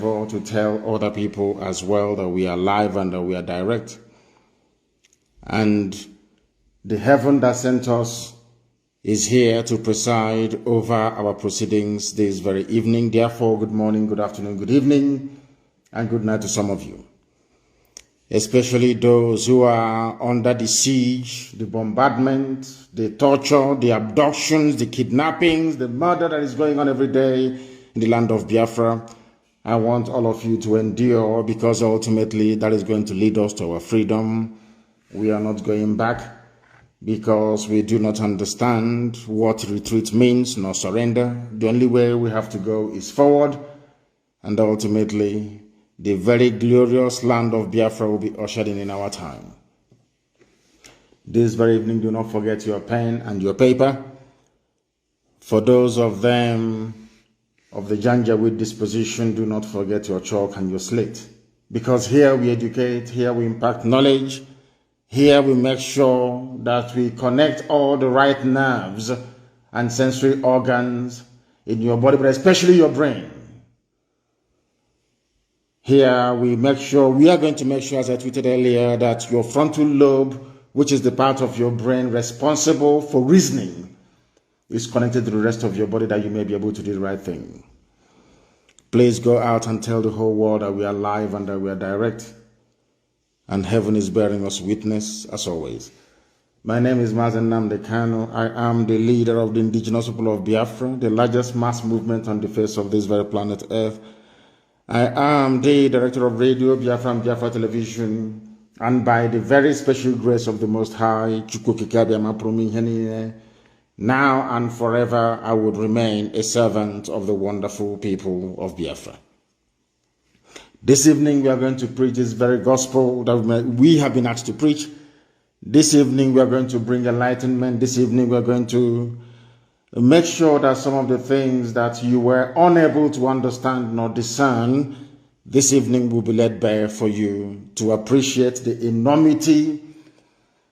To tell other people as well that we are live and that we are direct. And the heaven that sent us is here to preside over our proceedings this very evening. Therefore, good morning, good afternoon, good evening, and good night to some of you. Especially those who are under the siege, the bombardment, the torture, the abductions, the kidnappings, the murder that is going on every day in the land of Biafra. I want all of you to endure, because ultimately that is going to lead us to our freedom. We are not going back because we do not understand what retreat means, nor surrender. The only way we have to go is forward, and ultimately the very glorious land of Biafra will be ushered in our time. This very evening, do not forget your pen and your paper. For those of them of the Janjaweed disposition, do not forget your chalk and your slate. Because here we educate, here we impact knowledge, here we make sure that we connect all the right nerves and sensory organs in your body, but especially your brain. Here we are going to make sure, as I tweeted earlier, that your frontal lobe, which is the part of your brain responsible for reasoning, is connected to the rest of your body, that you may be able to do the right thing. Please go out and tell the whole world that we are live and that we are direct. And heaven is bearing us witness, as always. My name is Mazi Nnamdi Kanu. I am the leader of the indigenous people of Biafra, the largest mass movement on the face of this very planet Earth. I am the director of radio, Biafra and Biafra Television, and by the very special grace of the Most High, now and forever, I would remain a servant of the wonderful people of Biafra. This evening, we are going to preach this very gospel that we have been asked to preach. This evening, we are going to bring enlightenment. This evening, we are going to make sure that some of the things that you were unable to understand nor discern, this evening will be laid bare for you to appreciate the enormity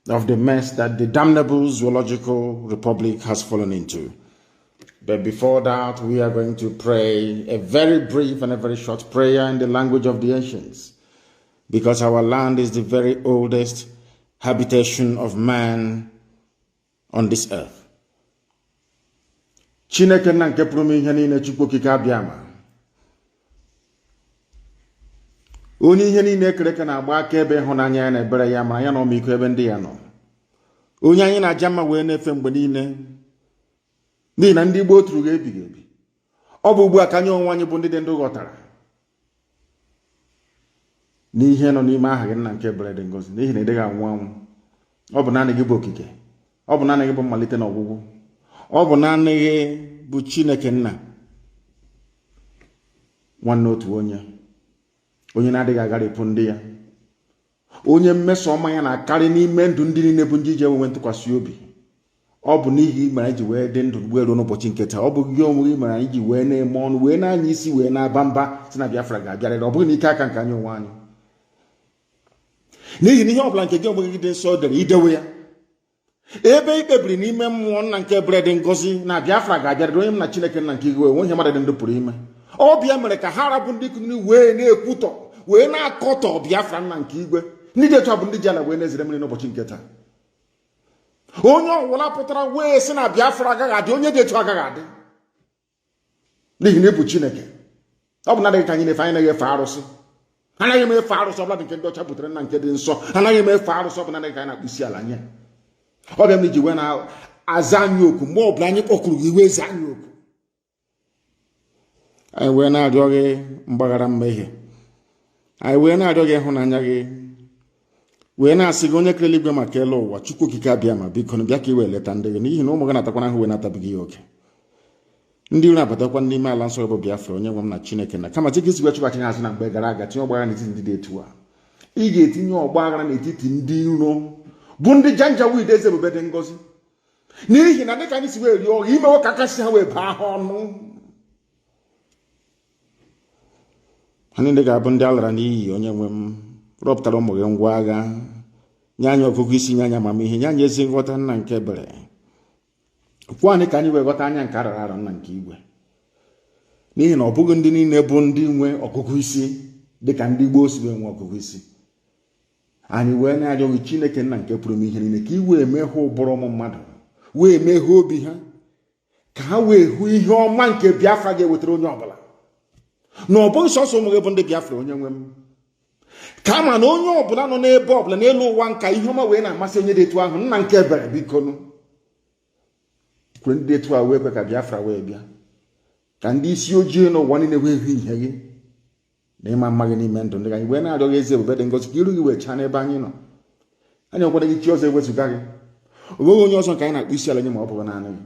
of the mess that the damnable zoological republic has fallen into. But before that, we are going to pray a very brief and a very short prayer in the language of the ancients, because our land is the very oldest habitation of man on this earth. Chineke na nke pụrụ ihe niile Chukwu okike abịama. Onye ihe niile ekereke na-agba aka ebe ịhụnanya ya na ebere ya, mara ya na ọmịiko ebe ndị ya nọ. Onye anyị na-aja mma wee na-efe mgbe niile, n'ihi na ndị Igbo tụrụ ebighị ebi. Ọ bụ ugbu a ka anyị onwe anyị bụ ndị dị ndụ ghọtara n'ihe nọ n'ime aha gị nna nke ebere dị ngọzi, n'ihi na ị dịghị anwụ anwụ. Ọ bụ naanị gị bụ okike, ọ bụ naanị gị bụ mmalite na ọgwụgwụ, ọ bụ naanị gị bụ Chineke nna nwanne otu onye na-adịghị agharịpụ ndị ya, onye mmeso ọma ya na-akarị n'ime ndụ ndị niile bụ ndị iji enwe ntụkwasị obi. Ọ bụ n'ihi mere anyị ji wee dị ndụ wee ruo n'ụbọchị nke taa. Ọ bụ gị onwe gị mere anyị ji wee na-eme ọnụ, wee na-anya isi, wee na-aba mba si na Biafra ga-abịarịrị. Ọ bụghị n'ike aka nke anyị onwe anyị, n'ihi na ihe ọbụla nke gị onwe gị dị nsọ dere idewe ya. Ebe ikpebiri n'ime mmụọ nna nke ebere dị ngọzi na Biafra ga-abịarịrị, onye m na Chineke nna nke igwe, onwe ihe mmadụ dị ndụ pụrụ ime. Ọ bịa mere ka ha rabụ ndị kụnri wee na-ekwutọ, wee na-akọtọ Biafra nna nke igwe. Ndị dị etu a bụ ndị ji ala wee na-ezere mmiri n'ụbọchị nke taa. Onye ọwụla pụtara wee sị na Biafra agaghị adị, onye dị etu agaghị adị, n'ihi na ị bụ Chineke. Ọ bụ na-adịghị ka anyị na-efe, anyị naghị efe arụsị. Anaghị m efe arụsị ọbụla nke ndị ọcha butere na nke dị nsọ. Anaghị m efe arụsị ọbụla ka anyị na-akpụ isi ala nye. Ọ bịa m iji wee na-aza anyị oku mgbe ọbụla anyị kpọkuru gị, wee zaa anyị oku. Anyị wee na-arịọ gị mgbaghara mmehie, anyị wee na-arịọ gị ịhụnanya gị, wee na-asị gị onye kere eluigwe maka elu ụwa, Chukwu okike abịa ma biko bịa ka i wee leta ndị gị, n'ihi na ụmụ gị natakwana ahụ wee natabighị ya oke. Ndị iro abatakwa n'ime ala nsọ bụ Biafra, onye nwe m na Chineke na kama chike isi wee chụghachi azụ na mgbe gara aga, tinye ọgbaghara n'etiti ndị dị etu a. Ị ga-etinye ọgbaghara n'etiti ndị iro bụ ndị Janjaweed eze ebube dị ngọzi, n'ihi na dịka anyị si wee rie ọgha, imewe ka aka si ha wee baa ha ọnụ. Ha niile ga-abụ ndị a lara n'iyi, onye nwe m. Rọpụtara ụmụ gị ngwa agha, nye anyị ọgụgụ isi, nye anyị amamihe, nye anyị ezi nghọta nna nke ebere. Kwuo anyị ka anyị wee ghọta anya nke arara arọ nna nke igwe, n'ihi na ọ bụghị ndị niile bụ ndị nwe ọgụgụ isi dịka ndị Igbo si nwe ọgụgụ isi. Anyị wee na-arịọghị Chineke nna nke pụrụ ime ihe niile ka i wee mee ha ụbụrụ ụmụ mmadụ, wee mee ha obi ha, ka ha wee hụ ihe ọma nke Biafra ga-ewetara onye ọbụla. Na ọ bụghị sọsọ ụmụ gị bụ ndị Biafra, onye nwe m, kama na onye ọbụla nọ n'ebe ọbụla n'elu ụwa nka ihe ọma wee na-amasị onye dị etu ahụ. Nna nke ebere, bikonu kwere ndị etu a wee kwe ka Biafra wee bịa, ka ndị isi ojii n'ụwa niile wee hụ ihe gị na ịma mma gị n'ime ndụ ndị anyị wee na-arịọ gị eze ebube dị ngozi ka iru gị wee chaa n'ebe anyị nọ. Anyị nwekwara gị chi ọzọ ewezụga gị, o nweghị onye ọzọ nke anyị na-akpụ isi ala nye ma ọ bụghị naanị gị.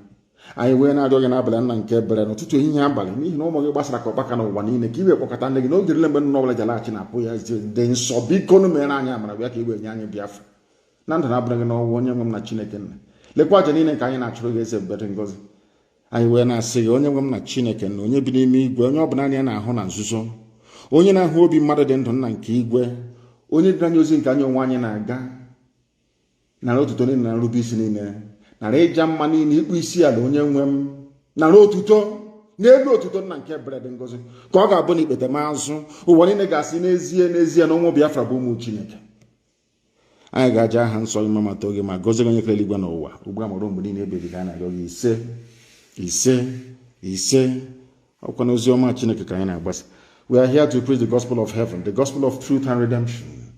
Anyị wee na-arịọ gị n'abalị nna nke ebere n'ụtụtụ ehihie abalị, n'ihi na ụmụ gị gbasara ka ọkpaka n'ụwa niile, ka i wee kpọkọta ndị gị n'oge niile mgbe nnụnụ ọbụla ji alaghachi na-apụ ya dị nsọ. Biko nụ mere anyị amara bịa ka i wee nye anyị Biafra na ndụ na-abụrụ gị n'ọnwụ, onye nwe m na Chineke nna. Lekwa aja niile nke anyị na-achụrụ gị eze ebube dị ngozi. Anyị wee na-asị gị, onye nwe m na Chineke nna, onye bi n'ime igwe, onye ọbụla anyị na-ahụ na nzuzo, onye na-ahụ obi mmadụ dị ndụ nna nke igwe, onye dị anya ozi nke anyị onwe anyị na-aga, nara otuto niile na nrube isi niile, nara ịja mma niile, ịkpụ isi ala, onye nwe m, nara otuto n'elu otuto nna nke ebere dị ngozi, ka ọ ga-abụ na ikpete mazụ ụwa niile ga-asị n'ezie n'ezie na ụmụ Biafra bụ ụmụ Chineke. Anyị ga-aja aha nsọ gị ma mata oge ma gọzie onye kere eluigwe n'ụwa ugbu a mụrụ mgbe niile ebighị ga na-arịọ gị ise ise ise. Ọkwa n'ozi ọma Chineke ka anyị na-agbasa. We are here to preach the gospel of heaven, the gospel of truth and redemption,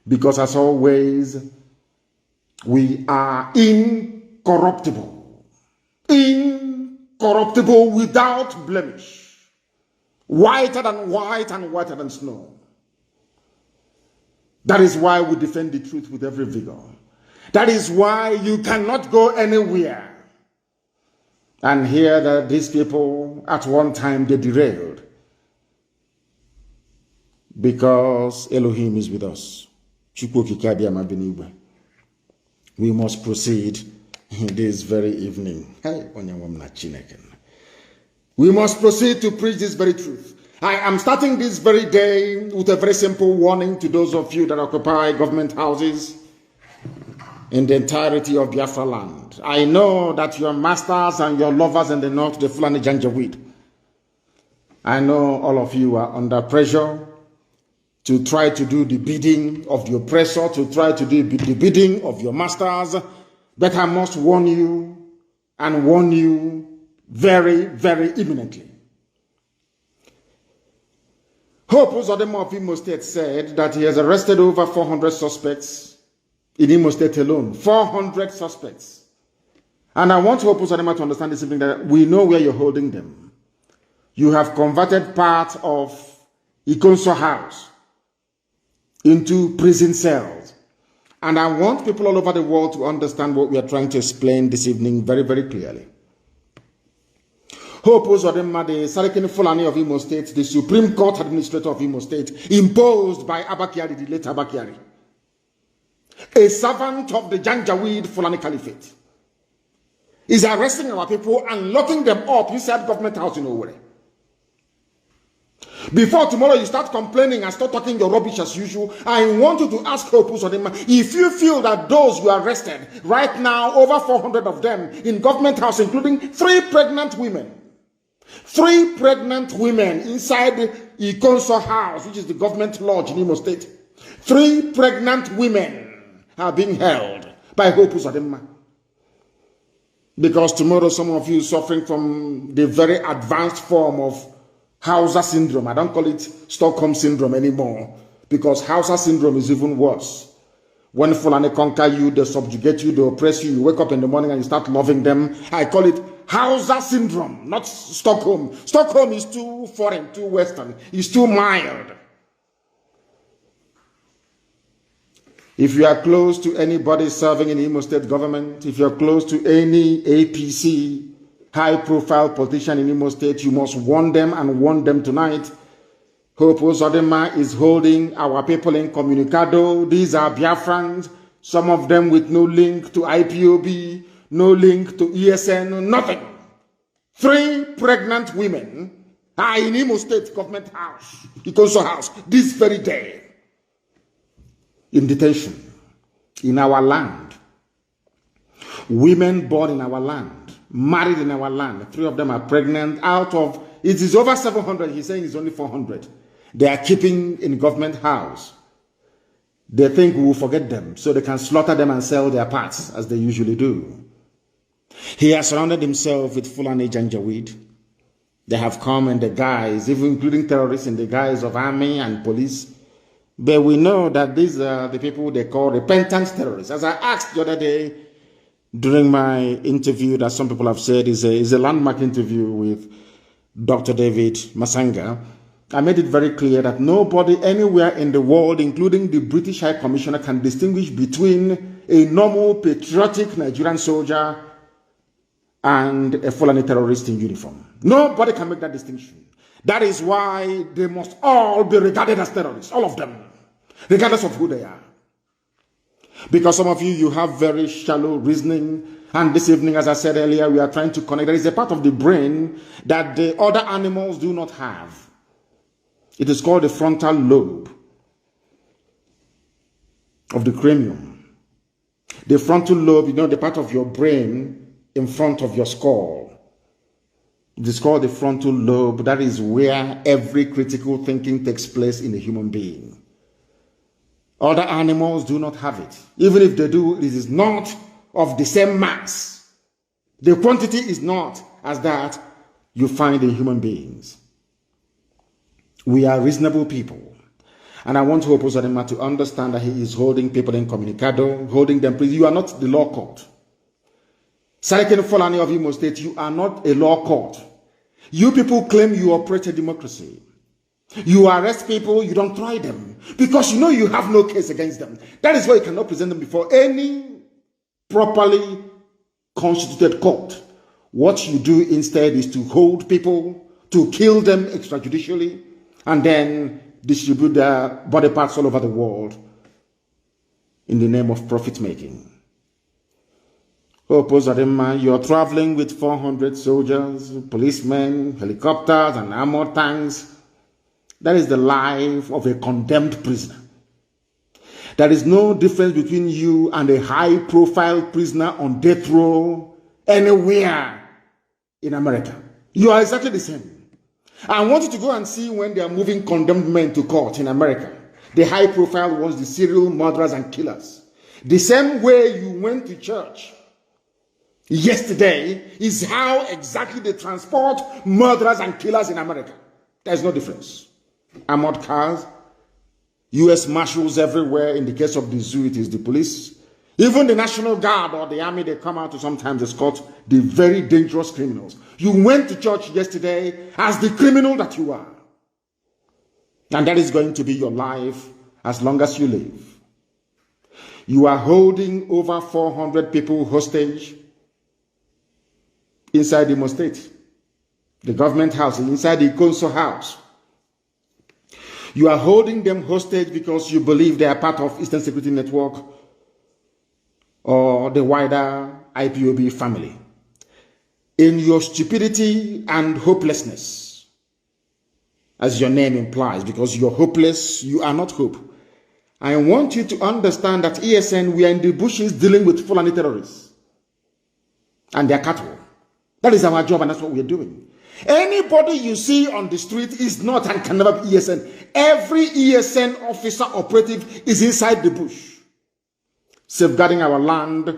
because as always we are incorruptible, incorruptible, without blemish, whiter than white and whiter than snow. That is why we defend the truth with every vigor. That is why you cannot go anywhere and hear that these people at one time they derailed, because Elohim is with us. We must proceed this very evening. We must proceed to preach this very truth. I am starting this very day with a very simple warning to those of you that occupy government houses in the entirety of Biafra land. I know that your masters and your lovers in the north, the Fulani Janjaweed, I know all of you are under pressure to try to do the bidding of the oppressor, to try to do the bidding of your masters. But I must warn you, and warn you very, very imminently. Hope Uzodinma of Imo State said that he has arrested over 400 suspects in Imo State alone. 400 suspects. And I want Hope Uzodinma to understand this evening that we know where you're holding them. You have converted part of Ikonso House into prison cells. And I want people all over the world to understand what we are trying to explain this evening very, very clearly. Hope Uzodinma, the Sarkin Fulani of Imo State, the Supreme Court Administrator of Imo State, imposed by Abakiari, the late Abakiari, a servant of the Janjaweed Fulani Caliphate, is arresting our people and locking them up inside government house in Owerri. Before tomorrow you start complaining and start talking your rubbish as usual, I want you to ask Hope Uzodinma, if you feel that those you arrested right now, over 400 of them in government house, including 3 pregnant women, 3 pregnant women inside Ikonso House, which is the government lodge in Imo State, 3 pregnant women are being held by Hope Uzodinma. Because tomorrow some of you suffering from the very advanced form of Hausa syndrome. I don't call it Stockholm syndrome anymore, because Hausa syndrome is even worse. When Fulani conquer you, they subjugate you, they oppress you, you wake up in the morning and you start loving them. I call it Hausa syndrome, not Stockholm. Stockholm is too foreign, too Western. It's too mild. If you are close to anybody serving in the Imo State government, if you're close to any APC, high-profile politician in Imo State, you must warn them, and warn them tonight. Hope Uzodinma is holding our people in Communicado. These are Biafrans, some of them with no link to IPOB, no link to ESN, nothing. 3 pregnant women are in Imo State government house, Ikonso House, this very day, in detention, in our land. Women born in our land, married in our land. 3 of them are pregnant out of it is over 700. He's saying it's only 400. They are keeping in government house. They think we will forget them, so they can slaughter them and sell their parts, as they usually do. He has surrounded himself with Fulani Janjaweed. They have come in the guise, even including terrorists, in the guise of army and police. But we know that these are the people they call repentant terrorists. As I asked the other day during my interview, that some people have said is a landmark interview with Dr. David Masanga, I made it very clear that nobody anywhere in the world, including the British High Commissioner, can distinguish between a normal patriotic Nigerian soldier and a Fulani terrorist in uniform. Nobody can make that distinction. That is why they must all be regarded as terrorists, all of them, regardless of who they are. Because some of you have very shallow reasoning, and this evening, as I said earlier, we are trying to connect. There is a part of the brain that the other animals do not have. It is called the frontal lobe of the cranium. The frontal lobe, the part of your brain in front of your skull. It is called the frontal lobe. That is where every critical thinking takes place in a human being. Other animals do not have it. Even if they do, it is not of the same mass. The quantity is not as that you find in human beings. We are reasonable people. And I want to oppose Adema to understand that he is holding people incommunicado, holding them prison. You are not the law court. Sarkin Fulani of Imo State, you are not a law court. You people claim you operate a democracy. You arrest people, you don't try them. Because you know you have no case against them. That is why you cannot present them before any properly constituted court. What you do instead is to hold people, to kill them extrajudicially, and then distribute their body parts all over the world in the name of profit making. Oh, Pozadema, you're traveling with 400 soldiers, policemen, helicopters, and armored tanks. That is the life of a condemned prisoner. There is no difference between you and a high-profile prisoner on death row anywhere in America. You are exactly the same. I want you to go and see when they are moving condemned men to court in America. The high-profile ones, the serial murderers and killers. The same way you went to church yesterday is how exactly they transport murderers and killers in America. There's no difference. Armored cars, U.S. Marshals everywhere. In the case of the zoo, it is the police. Even the National Guard or the army, they come out to sometimes escort the very dangerous criminals. You went to church yesterday as the criminal that you are. And that is going to be your life as long as you live. You are holding over 400 people hostage inside the Imo State, the government house, inside the council house. You are holding them hostage because you believe they are part of Eastern Security Network or the wider IPOB family. In your stupidity and hopelessness, as your name implies, because you're hopeless, you are not hope. I want you to understand that ESN, we are in the bushes dealing with Fulani terrorists and their cattle. That is our job, and that's what we are doing. Anybody you see on the street is not and can never be ESN. Every ESN officer operative is inside the bush, safeguarding our land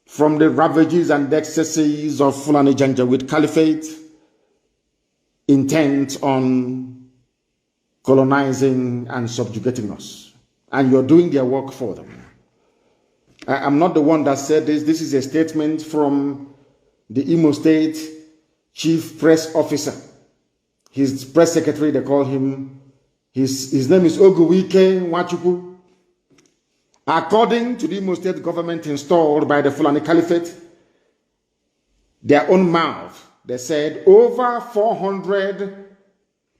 from the ravages and the excesses of Fulani Janjaweed Caliphate, intent on colonizing and subjugating us. And you're doing their work for them. I'm not the one that said this. This is a statement from the Imo State Chief Press Officer. His press secretary, they call him, his name is Oguwike Nwachukwu. According to the Imo State government installed by the Fulani Caliphate, their own mouth, they said over 400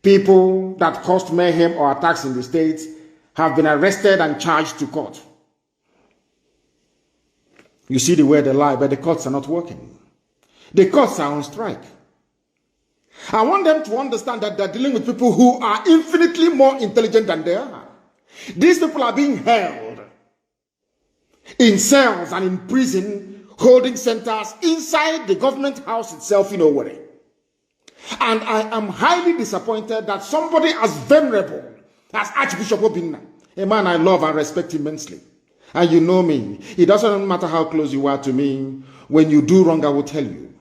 people that caused mayhem or attacks in the state have been arrested and charged to court. You see the way they lie, but the courts are not working. The courts are on strike. I want them to understand that they're dealing with people who are infinitely more intelligent than they are. These people are being held in cells and in prison, holding centers inside the government house itself in Owerri. And I am highly disappointed that somebody as venerable as Archbishop Obinna, a man I love and respect immensely, and you know me, it doesn't matter how close you are to me, when you do wrong, I will tell you.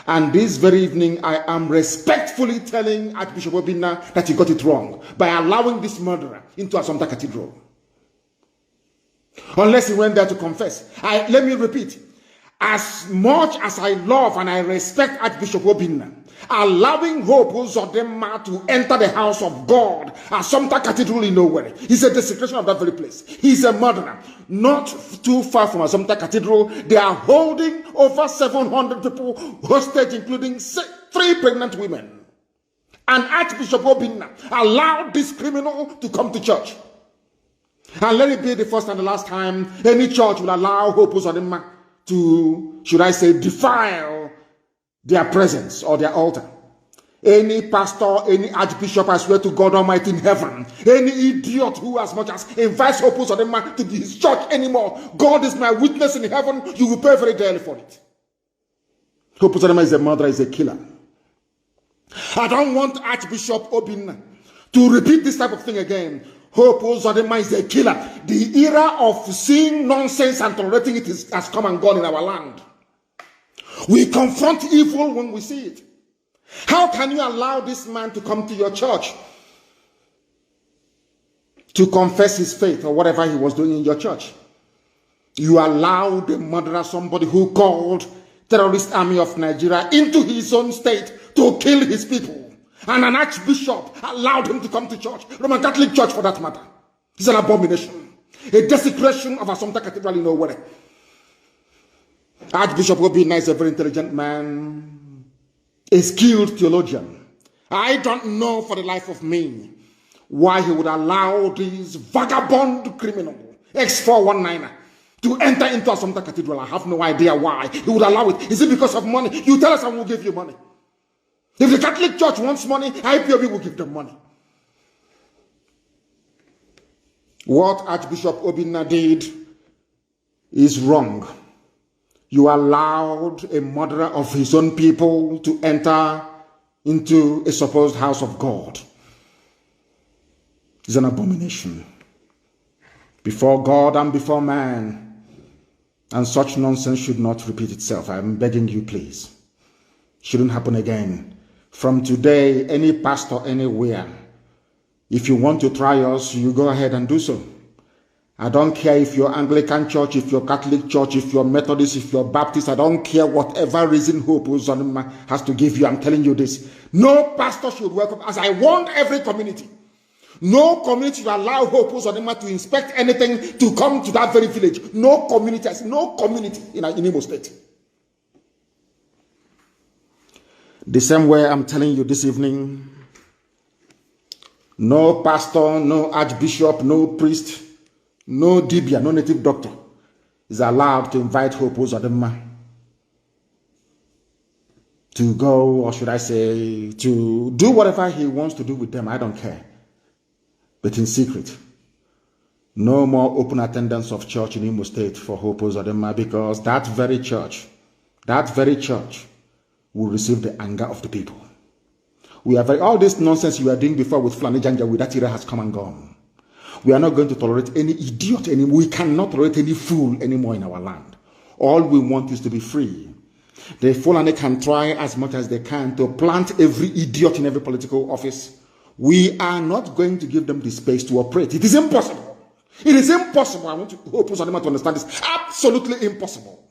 And this very evening, I am respectfully telling Archbishop Obinna that he got it wrong by allowing this murderer into Assumpta Cathedral. Unless he went there to confess. Let me repeat. As much as I love and I respect Archbishop Obinna, allowing Hope Uzodinma to enter the house of God at Assumpta Cathedral in Owerri is a desecration of that very place. He's a murderer. Not too far from Assumpta Cathedral, they are holding over 700 people hostage, including 3 pregnant women. And Archbishop Obinna allowed this criminal to come to church. And let it be the first and the last time any church will allow Hope Uzodinma to, should I say, defile their presence or their altar. Any pastor, any archbishop, I swear to God Almighty in heaven, any idiot who as much as invites Hope Uzodinma to his church anymore, God is my witness in heaven, you will pay very dearly for it. Hope Uzodinma is a murderer, is a killer. I don't want Archbishop Obinna to repeat this type of thing again. Hope Uzodinma is a killer. The era of seeing nonsense and tolerating it has come and gone in our land. We confront evil when we see it. How can you allow this man to come to your church to confess his faith or whatever he was doing in your church? You allowed the murderer, somebody who called terrorist army of Nigeria into his own state to kill his people. And an archbishop allowed him to come to church, Roman Catholic Church for that matter. It's an abomination. A desecration of Assumpta Cathedral in Owerri. Archbishop Obinna is a very intelligent man, a skilled theologian. I don't know for the life of me why he would allow this vagabond criminal, ex-419er, to enter into Assumpta Cathedral. I have no idea why he would allow it. Is it because of money? You tell us and we'll give you money. If the Catholic Church wants money, IPOB will give them money. What Archbishop Obinna did is wrong. You allowed a murderer of his own people to enter into a supposed house of God. It's an abomination before God and before man. And such nonsense should not repeat itself. I'm begging you, please. Shouldn't happen again. From today, any pastor anywhere, if you want to try us, you go ahead and do so. I don't care if you're Anglican Church, if you're Catholic Church, if you're Methodist, if you're Baptist. I don't care whatever reason Hope Uzodinma has to give you. I'm telling you this. No pastor should welcome, as I warned every community. No community should allow Hope Uzodinma to inspect anything to come to that very village. No community in Imo State. The same way I'm telling you this evening, no pastor, no archbishop, no priest, no dibia, no native doctor is allowed to invite Hope Uzodinma to go, or should I say, to do whatever he wants to do with them. I don't care. But in secret. No more open attendance of church in Imo State for Hope Uzodinma, because that very church will receive the anger of the people. All this nonsense you were doing before with Fulani Janjaweed, that era has come and gone. We are not going to tolerate any idiot anymore. We cannot tolerate any fool anymore in our land. All we want is to be free. The Fulani can try as much as they can to plant every idiot in every political office. We are not going to give them the space to operate. It is impossible. It is impossible. I want to Hope Uzodinma to understand this. Absolutely impossible.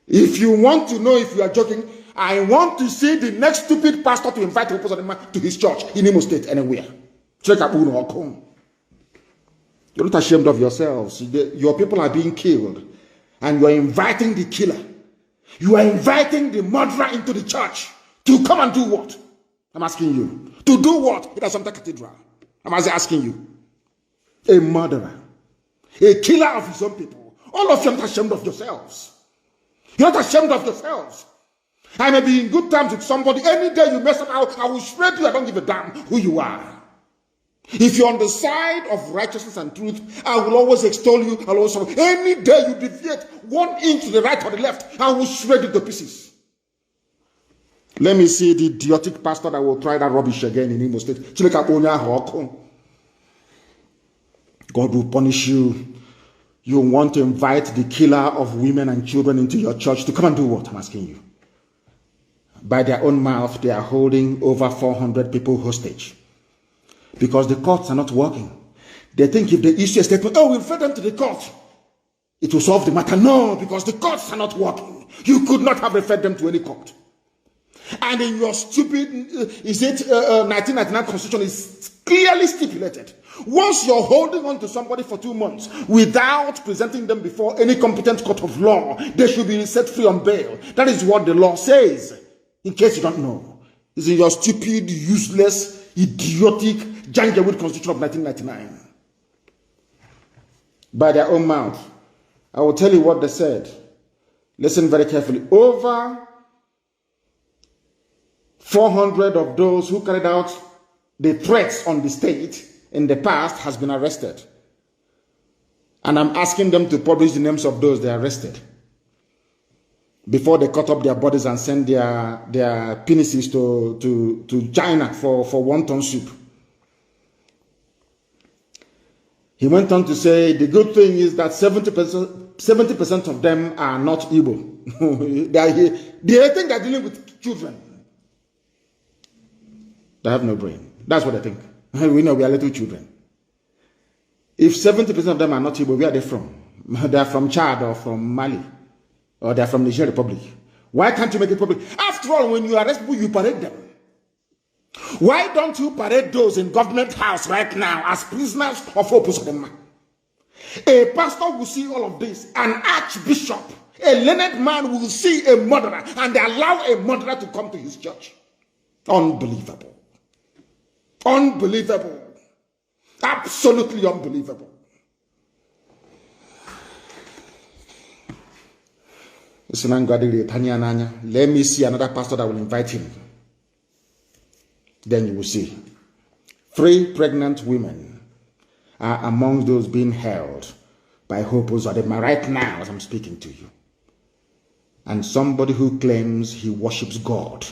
If you want to know if you are joking, I want to see the next stupid pastor to invite Hope Uzodinma to his church in Imo State anywhere. You're not ashamed of yourselves. Your people are being killed, and you are inviting the killer. You are inviting the murderer into the church to come and do what? I'm asking you. To do what in Assumpta Cathedral? I'm asking you. A murderer. A killer of his own people. All of you are not ashamed of yourselves. You're not ashamed of yourselves. I may be in good terms with somebody. Any day you mess up, I will shred you. I don't give a damn who you are. If you're on the side of righteousness and truth, I will always extol you. I'll also, any day you deviate 1 inch to the right or the left, I will shred you to pieces. Let me see the idiotic pastor that will try that rubbish again in Imo State. God will punish you. You want to invite the killer of women and children into your church to come and do what? I'm asking you. By their own mouth, they are holding over 400 people hostage because the courts are not working. They think if they issue a statement, oh, we'll refer them to the court, it will solve the matter. No, because the courts are not working. You could not have referred them to any court. And in your stupid, 1999 constitution is clearly stipulated. Once you're holding on to somebody for 2 months without presenting them before any competent court of law, they should be set free on bail. That is what the law says. In case you don't know, it's in your stupid, useless, idiotic, janjaweed constitution of 1999. By their own mouth. I will tell you what they said. Listen very carefully. Over 400 of those who carried out the threats on the state in the past has been arrested. And I'm asking them to publish the names of those they arrested before they cut up their bodies and send their penises to China for wonton soup. He went on to say, the good thing is that 70% of them are not Igbo. They think they're dealing with children. They have no brain. That's what they think. We know we are little children. If 70% of them are not Igbo, where are they from? They are from Chad or from Mali. Or they are from Niger Republic. Why can't you make it public? After all, when you arrest people, you parade them. Why don't you parade those in government house right now as prisoners of Opus? A pastor will see all of this. An archbishop, a learned man will see a murderer and they allow a murderer to come to his church. Unbelievable. Unbelievable. Absolutely unbelievable. Let me see another pastor that will invite him. Then you will see. 3 pregnant women are among those being held by Hope Uzodimma right now as I'm speaking to you. And somebody who claims he worships God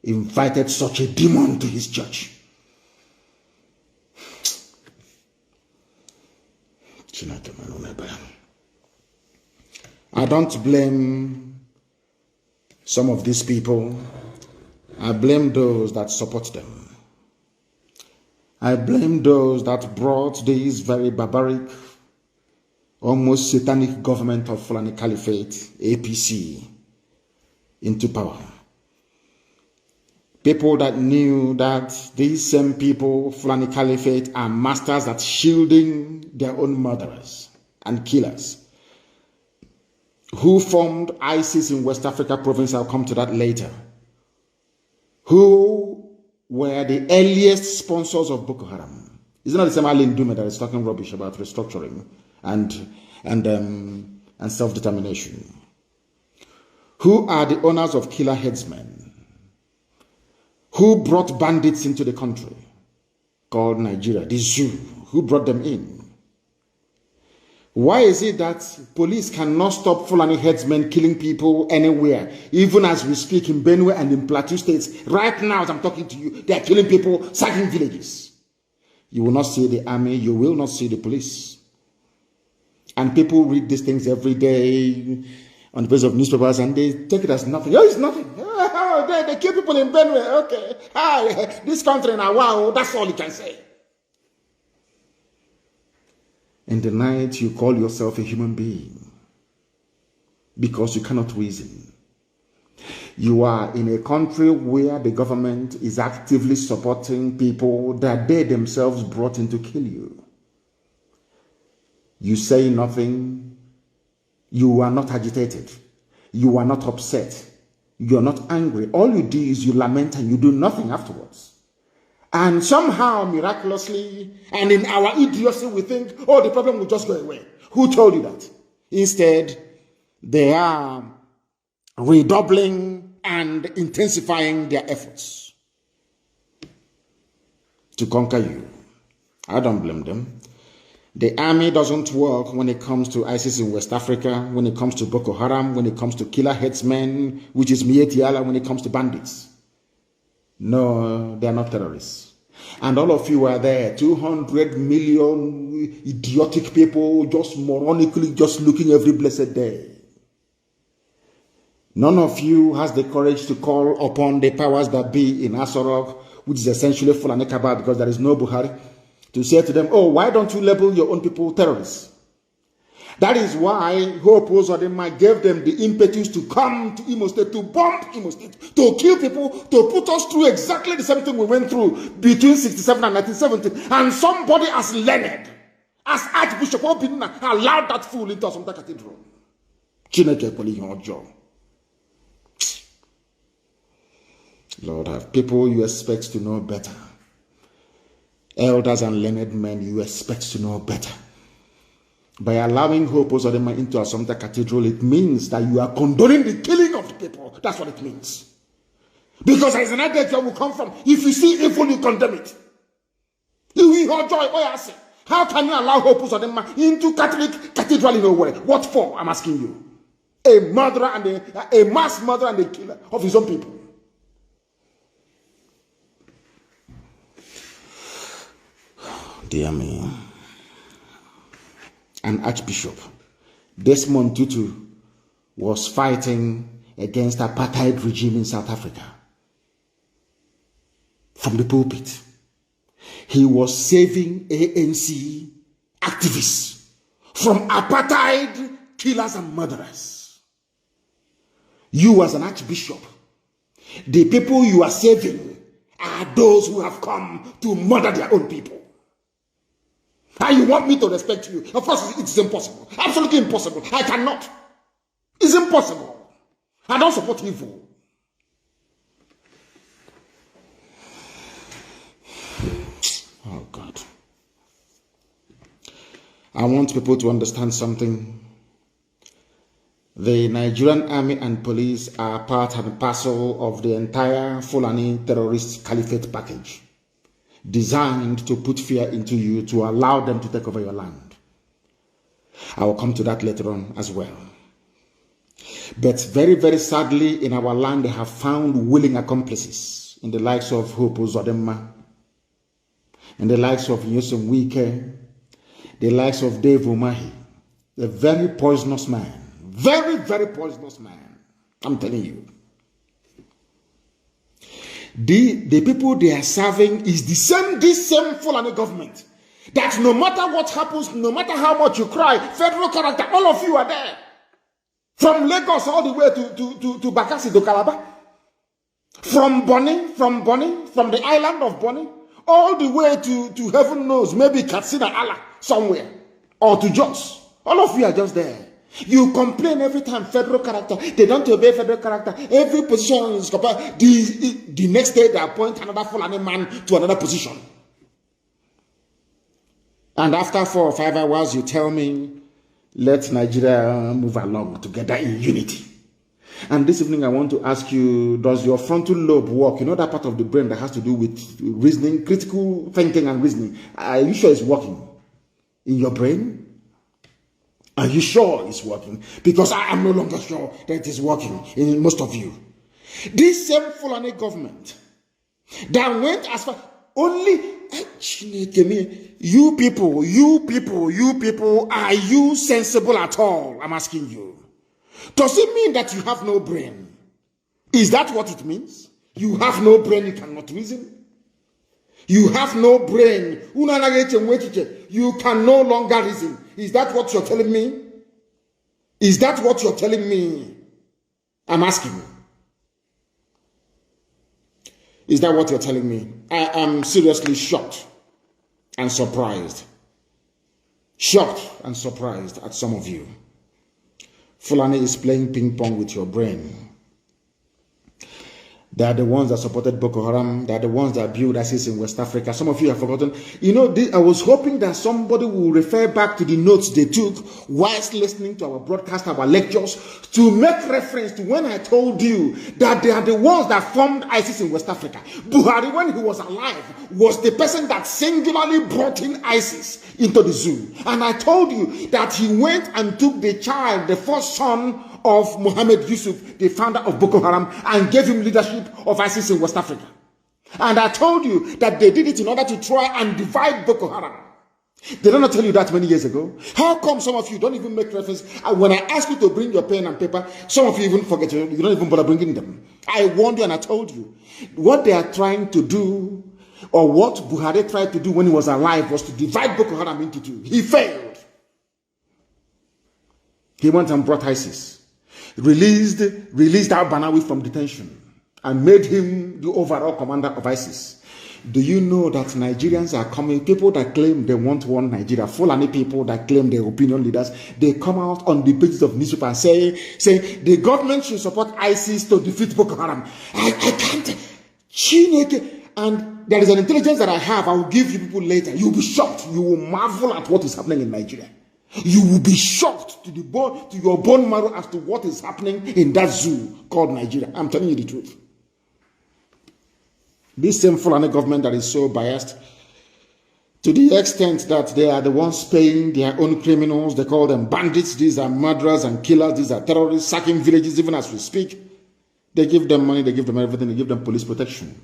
invited such a demon to his church. I don't blame some of these people. I blame those that support them. I blame those that brought this very barbaric, almost satanic government of Fulani Caliphate, APC, into power. People that knew that these same people, Fulani Caliphate, are masters at shielding their own murderers and killers. Who formed ISIS in West Africa province, I'll come to that later. Who were the earliest sponsors of Boko Haram. Isn't that the same Alin Dume that is talking rubbish about restructuring and self-determination? Who are the owners of killer headsmen? Who brought bandits into the country called Nigeria, the zoo? Who brought them in? Why is it that police cannot stop Fulani headsmen killing people anywhere, even as we speak in Benue and in Plateau states? Right now, as I'm talking to you, they are killing people, sacking villages. You will not see the army, you will not see the police. And people read these things every day on the page of newspapers and they take it as nothing. Oh, it's nothing. Oh, they kill people in Benue. Okay. Hi, this country now, wow, that's all you can say. In the night, you call yourself a human being because you cannot reason. You are in a country where the government is actively supporting people that they themselves brought in to kill you. You say nothing. You are not agitated. You are not upset. You are not angry. All you do is you lament and you do nothing afterwards. And somehow, miraculously, and in our idiocy, we think, oh, the problem will just go away. Who told you that? Instead, they are redoubling and intensifying their efforts to conquer you. I don't blame them. The army doesn't work when it comes to ISIS in West Africa, when it comes to Boko Haram, when it comes to killer headsmen, which is Mietiala, when it comes to bandits. No, they are not terrorists. And all of you are there, 200 million idiotic people, just moronically, just looking every blessed day. None of you has the courage to call upon the powers that be in Asorok, which is essentially Fulani Kabah, because there is no Buhari, to say to them, oh, why don't you label your own people terrorists? That is why Hope Uzodinma gave them the impetus to come to Imo State, to bomb Imo State, to kill people, to put us through exactly the same thing we went through between 67 and 1970. And somebody as learned as Archbishop Obinna allowed that fool into Assumpta Cathedral. Lord, have people you expect to know better. Elders and learned men you expect to know better. By allowing Hope Uzodinma into Assumpta Cathedral, it means that you are condoning the killing of the people. That's what it means. Because there is an idea that will come from, if you see evil, you condemn it. How can you allow Hope Uzodinma into Catholic Cathedral in Owerri? What for? I'm asking you. A murderer and a mass murderer and a killer of his own people. Dear me. An Archbishop, Desmond Tutu, was fighting against apartheid regime in South Africa. From the pulpit. He was saving ANC activists from apartheid killers and murderers. You as an Archbishop, the people you are saving are those who have come to murder their own people. And you want me to respect you? Of course, it's impossible. Absolutely impossible. I cannot. It's impossible. I don't support evil. Oh, God. I want people to understand something. The Nigerian army and police are part and parcel of the entire Fulani terrorist caliphate package, designed to put fear into you, to allow them to take over your land. I will come to that later on as well. But very, very sadly, in our land, they have found willing accomplices in the likes of Hope Uzodinma, in the likes of Nyesom Wike, the likes of Dave Umahi, a very poisonous man. Very, very poisonous man. I'm telling you. The people they are serving is this same Fulani government. That no matter what happens, no matter how much you cry, federal character, all of you are there. From Lagos all the way to Bakassi to Calabar. From the island of Bonny, all the way to heaven knows, maybe Katsina Allah somewhere, or to Jos. All of you are just there. You complain every time, federal character, they don't obey federal character. Every position is the next day they appoint another Fulani man to another position. And after 4 or 5 hours, you tell me, let Nigeria move along together in unity. And this evening, I want to ask you, does your frontal lobe work? You know that part of the brain that has to do with reasoning, critical thinking and reasoning. Are you sure it's working in your brain? Are you sure it's working? Because I am no longer sure that it is working in most of you. This same Fulani government that went as far, only you people, are you sensible at all? I'm asking you. Does it mean that you have no brain? Is that what it means? You have no brain, you cannot reason? You have no brain. You can no longer reason. Is that what you're telling me? Is that what you're telling me? I'm asking you. Is that what you're telling me? I am seriously shocked and surprised. Shocked and surprised at some of you. Fulani is playing ping pong with your brain. They are the ones that supported Boko Haram. They are the ones that built ISIS in West Africa. Some of you have forgotten. You know, I was hoping that somebody will refer back to the notes they took whilst listening to our broadcast, our lectures, to make reference to when I told you that they are the ones that formed ISIS in West Africa. Buhari, when he was alive, was the person that singularly brought in ISIS into the zoo. And I told you that he went and took the child, the first son of Mohammed Yusuf, the founder of Boko Haram, and gave him leadership of ISIS in West Africa. And I told you that they did it in order to try and divide Boko Haram. Did I not tell you that many years ago? How come some of you don't even make reference? When I ask you to bring your pen and paper, some of you even forget, you don't even bother bringing them. I warned you and I told you. What they are trying to do, or what Buhari tried to do when he was alive, was to divide Boko Haram into two. He failed. He went and brought ISIS. Released al-Banawi from detention and made him the overall commander of ISIS. Do you know that Nigerians are coming, people that claim they want one Nigeria, Fulani people that claim they're opinion leaders, they come out on the pages of newspaper and say the government should support ISIS to defeat Boko Haram. I can't. And there is an intelligence that I have, I will give you people later. You'll be shocked. You will marvel at what is happening in Nigeria. You will be shocked to your bone marrow as to what is happening in that zoo called Nigeria. I'm telling you the truth. This same Fulani government that is so biased, to the extent that they are the ones paying their own criminals, they call them bandits, these are murderers and killers, these are terrorists, sacking villages even as we speak. They give them money, they give them everything, they give them police protection.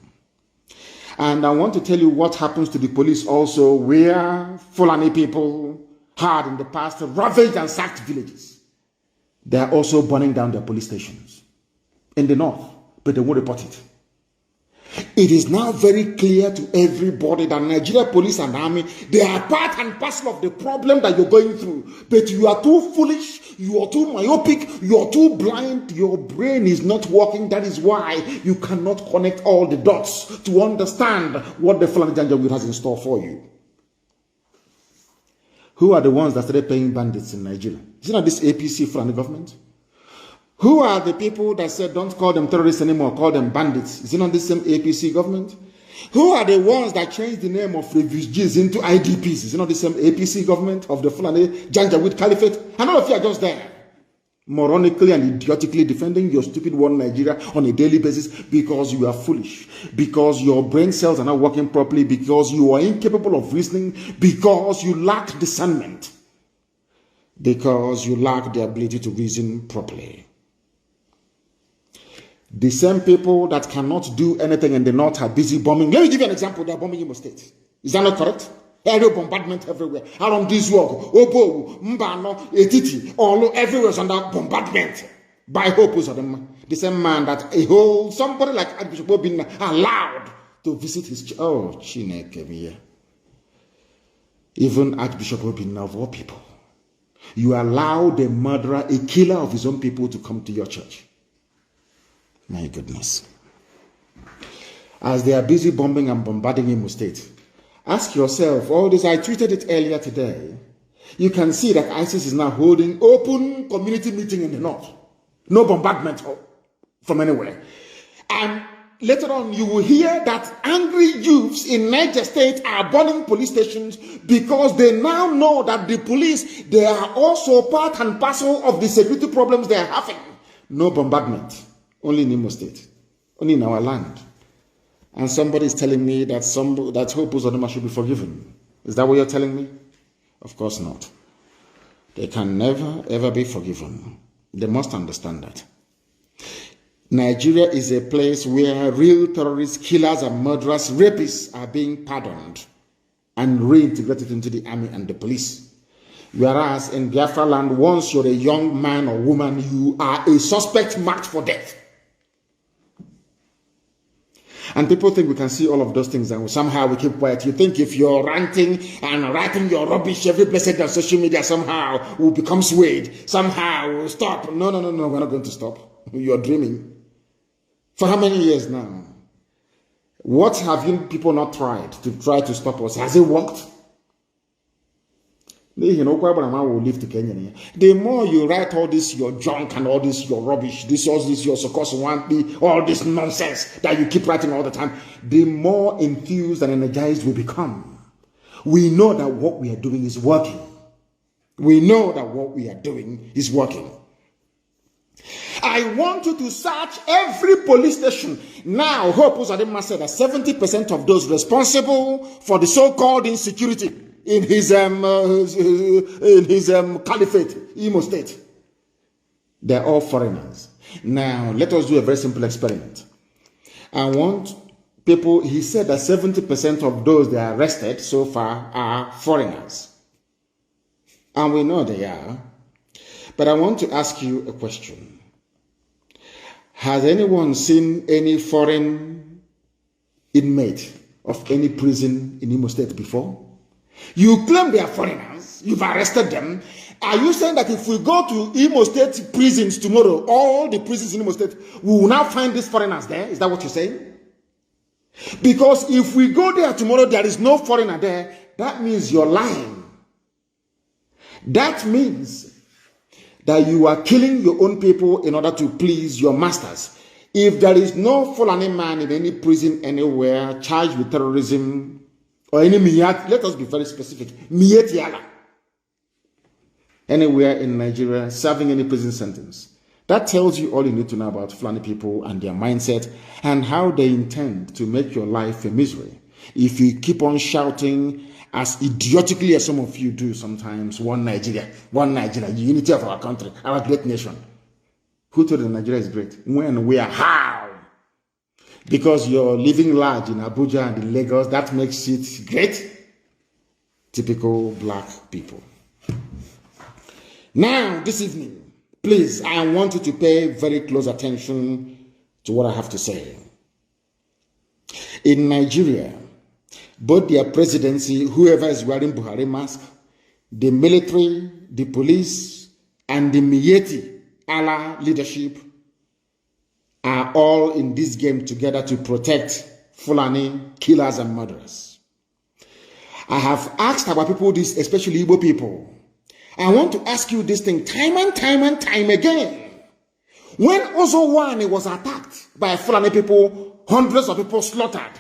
And I want to tell you what happens to the police also, where Fulani people had in the past ravaged and sacked villages. They are also burning down their police stations in the north, but they won't report it. It is now very clear to everybody that Nigeria police and army, they are part and parcel of the problem that you're going through. But you are too foolish, you are too myopic, you are too blind, your brain is not working. That is why you cannot connect all the dots to understand what the Fulani Janjaweed has in store for you. Who are the ones that started paying bandits in Nigeria? Is it not this APC Fulani government? Who are the people that said don't call them terrorists anymore, call them bandits? Is it not the same APC government? Who are the ones that changed the name of refugees into IDPs? Is it not the same APC government of the Fulani Janjaweed Caliphate? And all of you are just there, moronically and idiotically defending your stupid one Nigeria on a daily basis because you are foolish, because your brain cells are not working properly, because you are incapable of reasoning, because you lack discernment, because you lack the ability to reason properly. The same people that cannot do anything in the north are busy bombing. Let me give you an example. They are bombing Imo State. Is that not correct? Aerial bombardment everywhere. Around this world, Obo, Mbano, Etiti, all everywhere is under bombardment by Hopus of them. The same man that somebody like Archbishop Obinna allowed to visit his church. Oh, Chineke. Even Archbishop Obinna of all people. You allow the murderer, a killer of his own people, to come to your church. My goodness. As they are busy bombing and bombarding Imo State, ask yourself, all this, I tweeted it earlier today, you can see that ISIS is now holding open community meeting in the north. No bombardment from anywhere. And later on, you will hear that angry youths in Niger State are burning police stations because they now know that the police, they are also part and parcel of the security problems they are having. No bombardment. Only in Imo State. Only in our land. And somebody is telling me that Hope Uzodinma should be forgiven. Is that what you're telling me? Of course not. They can never, ever be forgiven. They must understand that. Nigeria is a place where real terrorists, killers, and murderers, rapists are being pardoned and reintegrated into the army and the police. Whereas in Biafra land, once you're a young man or woman, you are a suspect marked for death. And people think we can see all of those things and somehow we keep quiet. You think if you're ranting and writing your rubbish every blessed day on social media, somehow we'll become swayed. Somehow we'll stop. No, we're not going to stop. You're dreaming. For how many years now? What have you people not tried to stop us? Has it worked? will live to Kenya. The more you write all this, your junk and all this, your rubbish, all this, your all this nonsense that you keep writing all the time, the more enthused and energized we become. We know that what we are doing is working. We know that what we are doing is working. I want you to search every police station. Now, Hope Uzodimma said that 70% of those responsible for the so-called insecurity in his caliphate, Imo State, they're all foreigners. Now, let us do a very simple experiment. I want people, he said that 70% of those they arrested so far are foreigners. And we know they are. But I want to ask you a question. Has anyone seen any foreign inmate of any prison in Imo State before? You claim they are foreigners. You've arrested them. Are you saying that if we go to Imo State prisons tomorrow, all the prisons in Imo State, we will now find these foreigners there? Is that what you're saying? Because if we go there tomorrow, there is no foreigner there. That means you're lying. That means that you are killing your own people in order to please your masters. If there is no Fulani man in any prison anywhere charged with terrorism or any miyat, let us be very specific, miyetiala, anywhere in Nigeria serving any prison sentence, that tells you all you need to know about Fulani people and their mindset and how they intend to make your life a misery. If you keep on shouting as idiotically as some of you do sometimes, one Nigeria, unity of our country, our great nation. Who told you Nigeria is great? When, where, how? Because you're living large in Abuja and in Lagos, that makes it great? Typical black people. Now, this evening, please, I want you to pay very close attention to what I have to say. In Nigeria, both their presidency, whoever is wearing Buhari mask, the military, the police, and the Miyetti Allah leadership are all in this game together to protect Fulani killers and murderers. I have asked our people this, especially Igbo people. I want to ask you this thing time and time again. When Ozowani was attacked by Fulani people, hundreds of people slaughtered,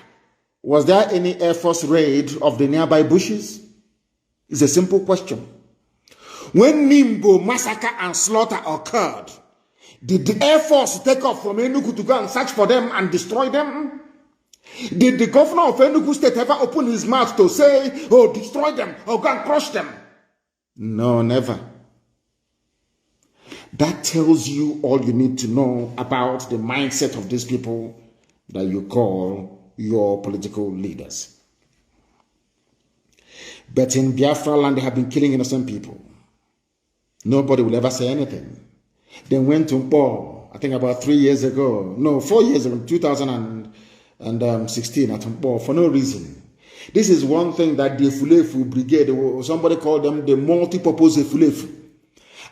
was there any Air Force raid of the nearby bushes? It's a simple question. When Nimbo massacre and slaughter occurred, did the Air Force take off from Enugu to go and search for them and destroy them? Did the governor of Enugu State ever open his mouth to say, oh, destroy them, or go and crush them? No, never. That tells you all you need to know about the mindset of these people that you call your political leaders. But in Biafra land, they have been killing innocent people. Nobody will ever say anything. They went to Mpo, I think about 4 years ago, 2016 at Mpo, for no reason. This is one thing that the Efulefu Brigade, somebody called them the multi-purpose Efulefu,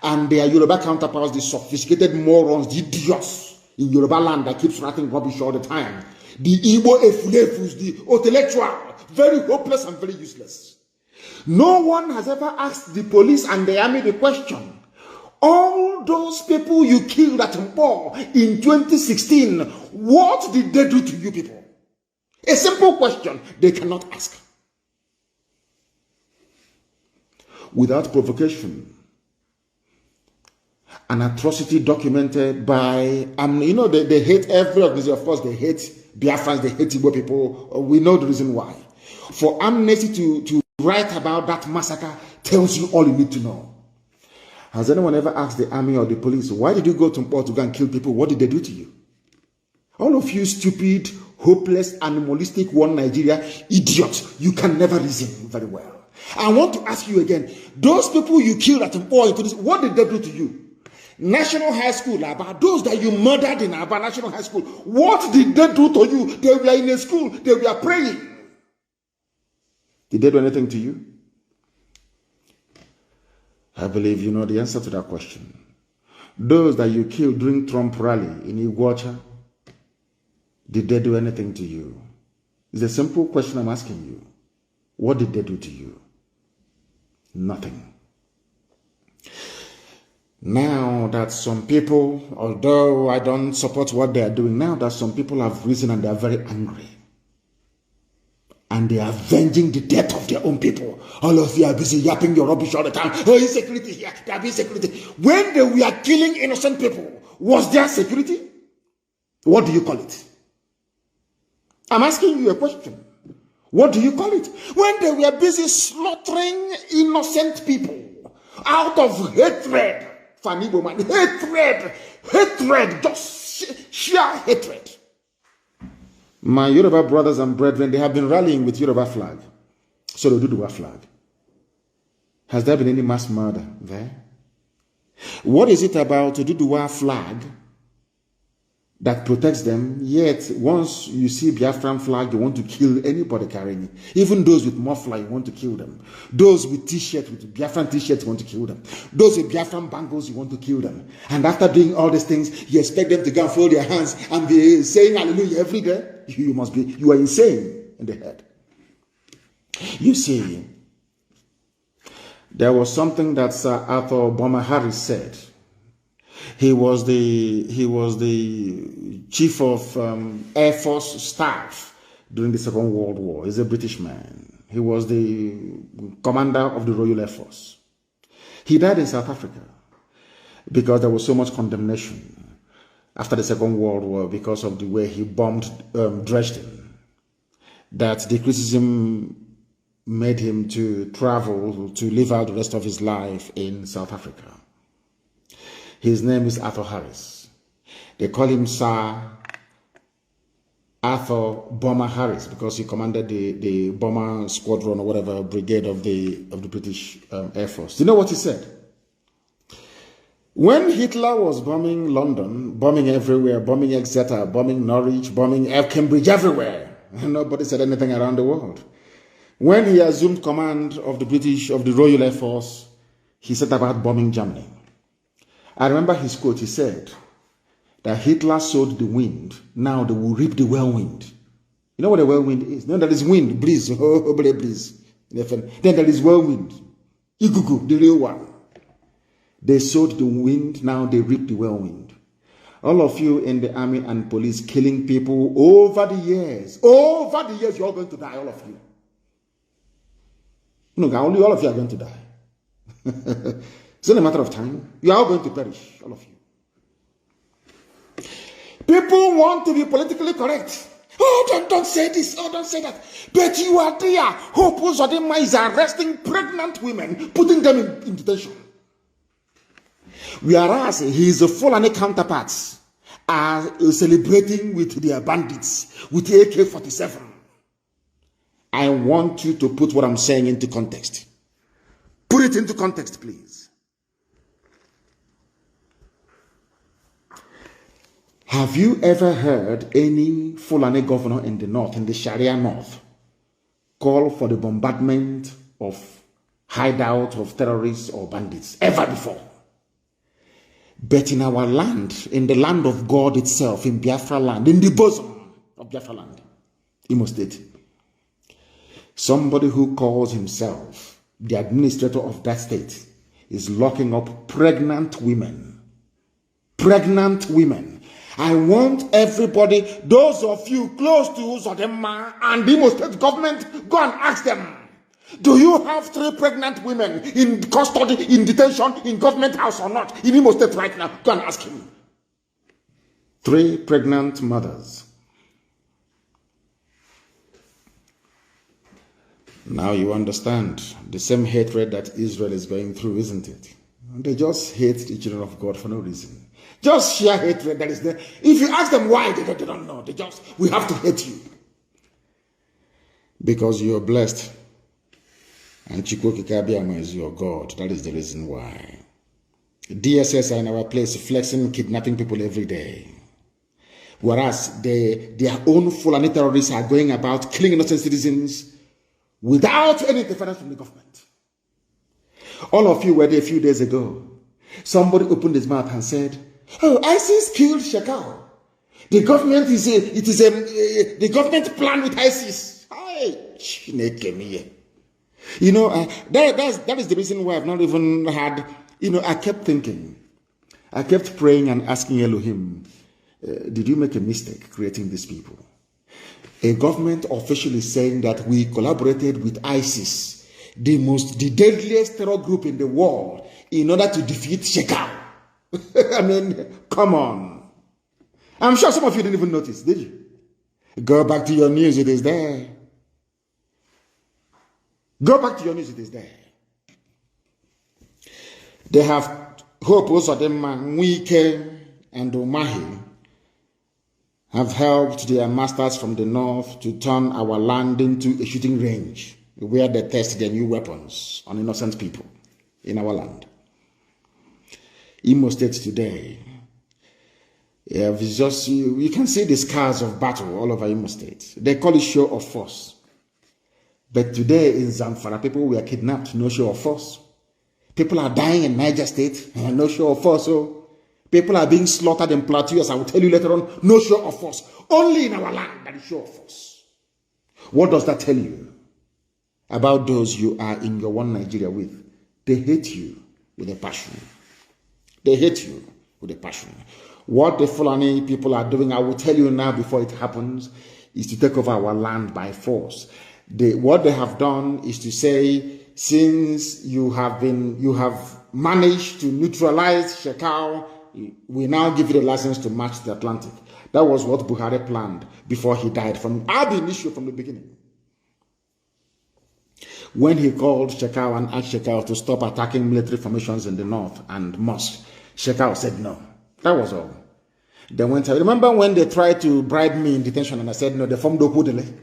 and their Yoruba counterparts, the sophisticated morons, the idiots in Yoruba land that keeps writing rubbish all the time. The Igbo Efulefus, the intellectual, very hopeless and very useless. No one has ever asked the police and the army the question, all those people you killed at Mpo in 2016, what did they do to you people? A simple question they cannot ask. Without provocation, an atrocity documented by, they hate every organization. Of course, they hate Biafrans, they hate Igbo people. We know the reason why. For Amnesty to write about that massacre tells you all you need to know. Has anyone ever asked the army or the police, why did you go to Mpo to go and kill people? What did they do to you? All of you stupid, hopeless, animalistic, one Nigeria idiots, you can never reason very well. I want to ask you again, those people you killed at Mpo, what did they do to you? National High School, Aba, those that you murdered in Aba National High School, what did they do to you? They were in a school, they were praying. Did they do anything to you? I believe you know the answer to that question. Those that you killed during Trump rally in Iguacha, did they do anything to you? It's a simple question I'm asking you. What did they do to you? Nothing. Now that some people, although I don't support what they are doing, now that some people have risen and they are very angry. And they are avenging the death of their own people. All of you are busy yapping your rubbish all the time. Oh, insecurity here, there be security. When they were killing innocent people, was there security? What do you call it? I'm asking you a question. What do you call it? When they were busy slaughtering innocent people out of hatred. Fanibo man, hatred, just sheer hatred. My Yoruba brothers and brethren, they have been rallying with Yoruba flag. So they do the flag. Has there been any mass murder there? What is it about the Duduwa flag that protects them? Yet, once you see Biafran flag, you want to kill anybody carrying it. Even those with muffler, you want to kill them. Those with t-shirt, with Biafran t-shirts, you want to kill them. Those with Biafran bangles, you want to kill them. And after doing all these things, you expect them to go and fold their hands and be saying hallelujah every day? You are insane in the head. You see, there was something that Sir Arthur Boma Harris said. He was the chief of Air Force staff during the Second World War. He's a British man. He was the commander of the Royal Air Force. He died in South Africa because there was so much condemnation after the Second World War because of the way he bombed Dresden, that the criticism made him to travel to live out the rest of his life in South Africa. His name is Arthur Harris. They call him Sir Arthur Boma Harris because he commanded the bomber squadron or whatever brigade of the British Air Force. Do you know what he said? When Hitler was bombing London, bombing everywhere, bombing Exeter, bombing Norwich, bombing Cambridge, everywhere, nobody said anything around the world. When he assumed command of the Royal Air Force, he said about bombing Germany. I remember his quote. He said that Hitler sowed the wind. Now they will reap the whirlwind. You know what a whirlwind is? No, there is wind, breeze, breeze. Then there is whirlwind. Igugu, the real one. They sowed the wind. Now they reap the whirlwind. All of you in the army and police killing people over the years, you're all going to die, all of you. No, only all of you are going to die. It's only a matter of time. You are all going to perish, all of you. People want to be politically correct. Oh, don't say this. Oh, don't say that. But you are there. Hope Uzodinma is arresting pregnant women, putting them in detention. Whereas his Fulani counterparts are celebrating with their bandits, with AK-47. I want you to put what I'm saying into context. Put it into context, please. Have you ever heard any Fulani governor in the north, in the Sharia north, call for the bombardment of hideout of terrorists or bandits ever before? But in our land, in the land of God itself, in Biafra land, in the bosom of Biafra land, Imo State, somebody who calls himself the administrator of that state is locking up pregnant women. Pregnant women. I want everybody, those of you close to Uzodinma and the Imo State government, go and ask them, do you have 3 pregnant women in custody, in detention, in government house or not? In Imo State right now, go and ask him. 3 pregnant mothers. Now you understand the same hatred that Israel is going through, isn't it? They just hate the children of God for no reason. Just sheer hatred that is there. If you ask them why, they don't know. We have to hate you. Because you are blessed. And Chukwu Kikabiama is your God. That is the reason why. DSS are in our place, flexing, kidnapping people every day. Whereas their own Fulani terrorists are going about killing innocent citizens without any interference from the government. All of you were there a few days ago. Somebody opened his mouth and said, oh, ISIS killed Shekau. The government the government plan with ISIS. You know, that is the reason why I've not even had, I kept thinking, I kept praying and asking Elohim, did you make a mistake creating these people? A government official is saying that we collaborated with ISIS, the deadliest terror group in the world, in order to defeat Shekau. I mean, come on. I'm sure some of you didn't even notice, did you? Go back to your news, it is there. Go back to your news, it is there. They have Hope Uzodimma, Wike, and Umahi have helped their masters from the north to turn our land into a shooting range where they test their new weapons on innocent people in our land. Imo State today, you can see the scars of battle all over Imo State. They call it show of force. But today in Zamfara, people were kidnapped, no show of force. People are dying in Niger State, no show of force. So people are being slaughtered in Plateau, as I will tell you later on, no show of force. Only in our land that is show of force. What does that tell you about those you are in your one Nigeria with? They hate you with a passion. They hate you with a passion. What the Fulani people are doing, I will tell you now before it happens, is to take over our land by force. What they have done is to say, since you have managed to neutralize Shekau, we now give you the license to march the Atlantic. That was what Buhari planned before he died. I've been issued from the beginning. When he called Shekau and asked Shekau to stop attacking military formations in the north and mosques, Shekau said no. That was all. They went. Remember when they tried to bribe me in detention and I said no, they formed Okudele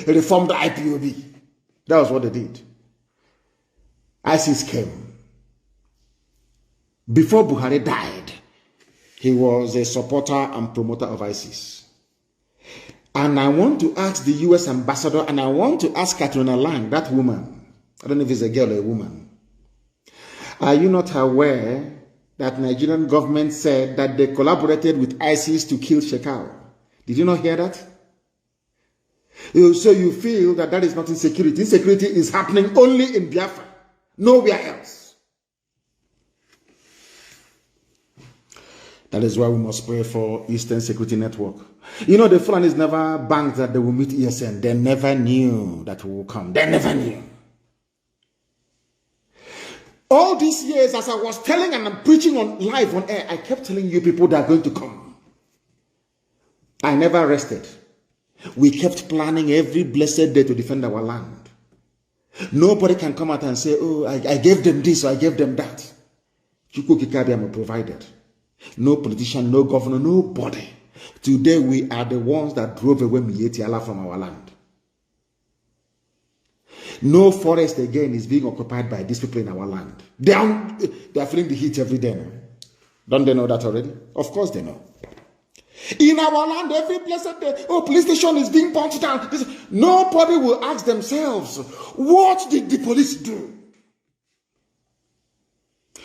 reformed the IPOB. That was what they did. ISIS came. Before Buhari died, he was a supporter and promoter of ISIS. And I want to ask the US ambassador, and I want to ask Katrina Lang, that woman, I don't know if it's a girl or a woman, are you not aware that Nigerian government said that they collaborated with ISIS to kill Shekau? Did you not hear that? So you feel that is not insecurity. Insecurity is happening only in Biafra, nowhere else. That is why we must pray for Eastern Security Network. You know, the Fulanis never banked that they will meet ESN. They never knew that we will come. They never knew. All these years, as I was telling and I'm preaching live on air, I kept telling you people that are going to come. I never rested. We kept planning every blessed day to defend our land. Nobody can come out and say, oh, I gave them this or I gave them that. Chukwu Kikabiam provided. No politician, no governor, nobody. Today we are the ones that drove away Mieti Allah from our land. No forest again is being occupied by these people in our land. They are feeling the heat every day now. Don't they know that already? Of course they know. In our land, every blessed day, police station is being punched down. Nobody will ask themselves, what did the police do?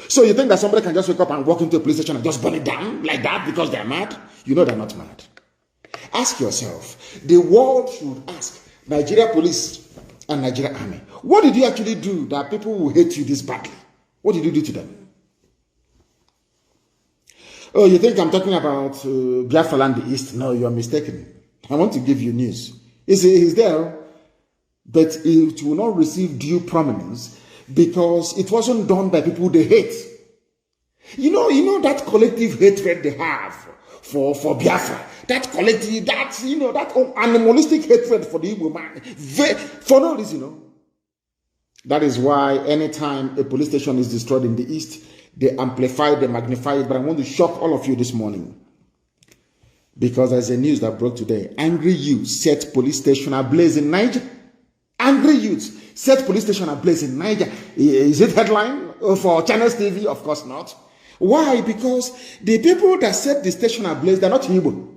So you think that somebody can just wake up and walk into a police station and just burn it down like that because they're mad? You know they're not mad. Ask yourself, the world should ask Nigeria police and Nigeria army, what did you actually do that people will hate you this badly? What did you do to them? Oh, you think I'm talking about Biafra land the East? No, you are mistaken. I want to give you news. He's there, but it will not receive due prominence because it wasn't done by people they hate. You know that collective hatred they have for Biafra. That collective, that animalistic hatred for the Igbo man. For no reason, That is why anytime a police station is destroyed in the East, they amplify, they magnify it. But I want to shock all of you this morning. Because there's a news that broke today. Angry youths set police station ablaze in Niger. Angry youths set police station ablaze in Niger. Is it headline for Channels TV? Of course not. Why? Because the people that set the station ablaze, they're not Igbo.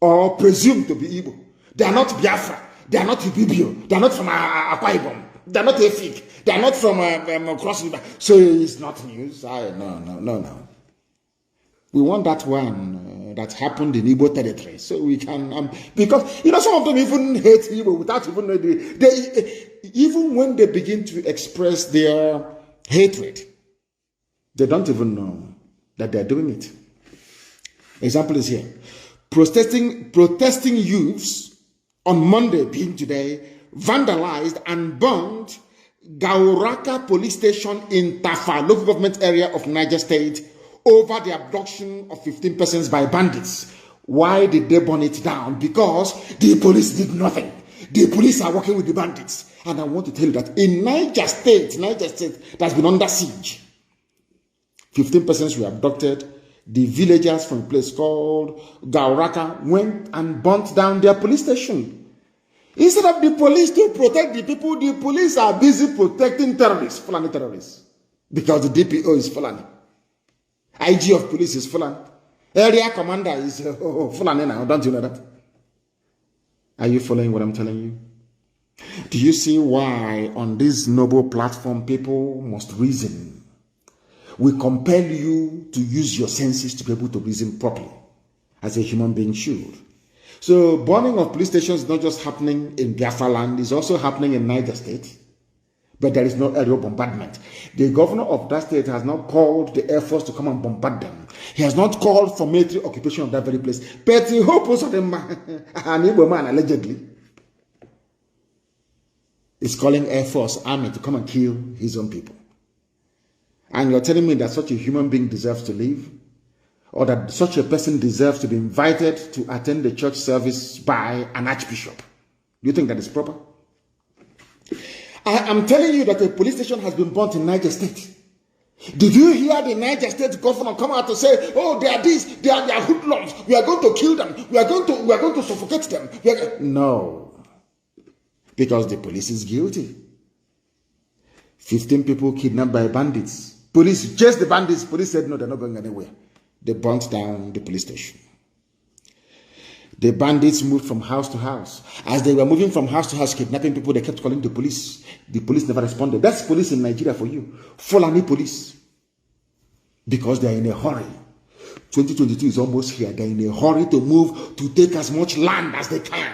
Or presumed to be Igbo. They are not Biafra. They are not Ibibio. They are not from Akwa Ibom. They are not Efik. They are not from Cross River. So it's not news. No. We want that one that happened in Igbo territory. So we can, because, some of them even hate Igbo without even knowing. Even when they begin to express their hatred, They don't even know that they're doing it. Example is here. Protesting youths on Monday, being today, vandalized and burned Gauraka police station in Tafa, local government area of Niger State, over the abduction of 15 persons by bandits. Why did they burn it down? Because the police did nothing. The police are working with the bandits. And I want to tell you that in Niger State that's been under siege, 15 persons were abducted. The villagers from a place called Gauraka went and burnt down their police station. Instead of the police to protect the people, the police are busy protecting terrorists, Fulani terrorists. Because the DPO is Fulani. IG of police is Fulani. Area commander is Fulani now. Don't you know that? Are you following what I'm telling you? Do you see why on this noble platform people must reason? We compel you to use your senses to be able to reason properly, as a human being should. So burning of police stations is not just happening in Biafra land, it's also happening in Niger State. But there is no aerial bombardment. The governor of that state has not called the Air Force to come and bombard them. He has not called for military occupation of that very place. But he hopes that an Igbo man allegedly is calling Air Force army to come and kill his own people. And you're telling me that such a human being deserves to live? Or that such a person deserves to be invited to attend the church service by an archbishop? Do you think that is proper? I am telling you that a police station has been burnt in Niger State. Did you hear the Niger State governor come out to say, oh, they are this, they are hoodlums, we are going to kill them, we are going to suffocate them? No. Because the police is guilty. 15 people kidnapped by bandits. Police chased the bandits. Police said, no, they're not going anywhere. They burnt down the police station. The bandits moved from house to house. As they were moving from house to house, kidnapping people, they kept calling the police. The police never responded. That's police in Nigeria for you. Fulani police. Because they are in a hurry. 2022 is almost here. They're in a hurry to move, to take as much land as they can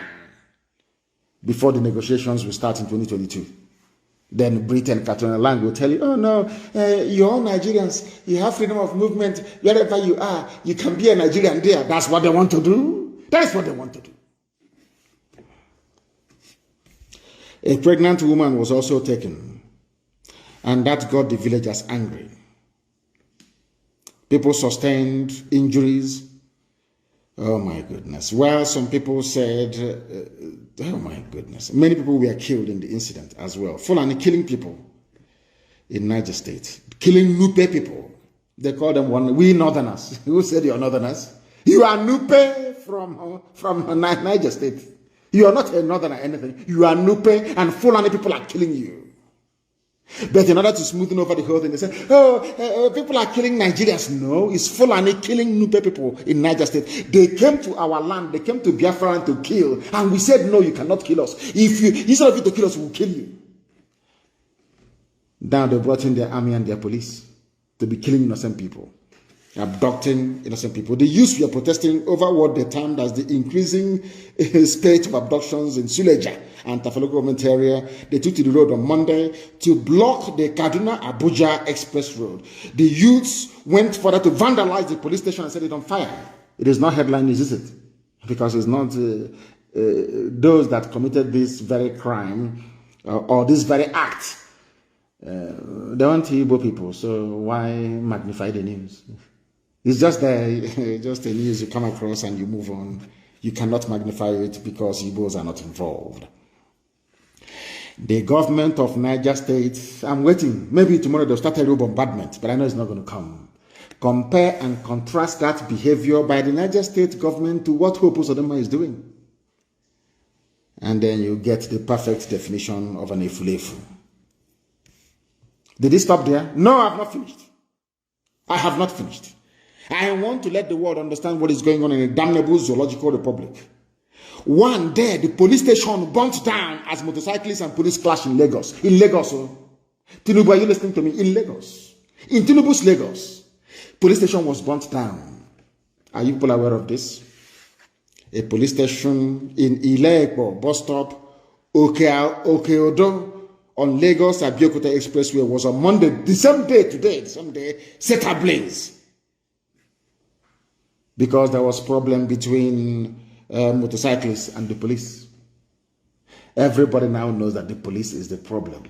before the negotiations will start in 2022. Then Britain, Catalonia land will tell you, oh no, you're all Nigerians. You have freedom of movement. Wherever you are, you can be a Nigerian there. That's what they want to do. That's what they want to do. A pregnant woman was also taken, and that got the villagers angry. People sustained injuries. Oh my goodness. Well, some people said, oh my goodness. Many people were killed in the incident as well. Fulani killing people in Niger State. Killing Nupe people. They call them we Northerners. Who said you're Northerners? You are Nupe from Niger State. You are not a Northerner or anything. You are Nupe, and Fulani people are killing you. But in order to smoothen over the whole thing, they say, oh, people are killing Nigerians. No, it's Fulani killing Nupe people in Niger State. They came to our land, they came to Biafra land to kill. And we said, no, you cannot kill us. Instead of you to kill us, we'll kill you. Now they brought in their army and their police to be killing innocent people, abducting innocent people. The youths were protesting over what they termed as the increasing spate of abductions in Suleja and Tafalo government area. They took to the road on Monday to block the Kaduna-Abuja Express Road. The youths went further to vandalize the police station and set it on fire. It is not headline news, is it? Because it's not those that committed this very crime or this very act. They want Igbo people, so why magnify the news? It's just just a news you come across and you move on. You cannot magnify it because Igbos are not involved. The government of Niger State, I'm waiting. Maybe tomorrow they'll start a real bombardment, but I know it's not going to come. Compare and contrast that behavior by the Niger State government to what Hope Uzodinma is doing. And then you get the perfect definition of an efulefu. Did it stop there? No, I have not finished. I have not finished. I want to let the world understand what is going on in a damnable zoological republic. One day, the police station burnt down as motorcyclists and police clash in Lagos. In Lagos, oh. Tinubu, are you listening to me? In Lagos. In Tinubu's Lagos, police station was burnt down. Are you people aware of this? A police station in Ile-Ekpo bus stop, Okeodo, on Lagos Abeokuta Expressway was on Monday, the same day, set ablaze. Because there was problem between motorcyclists and the police. Everybody now knows that the police is the problem.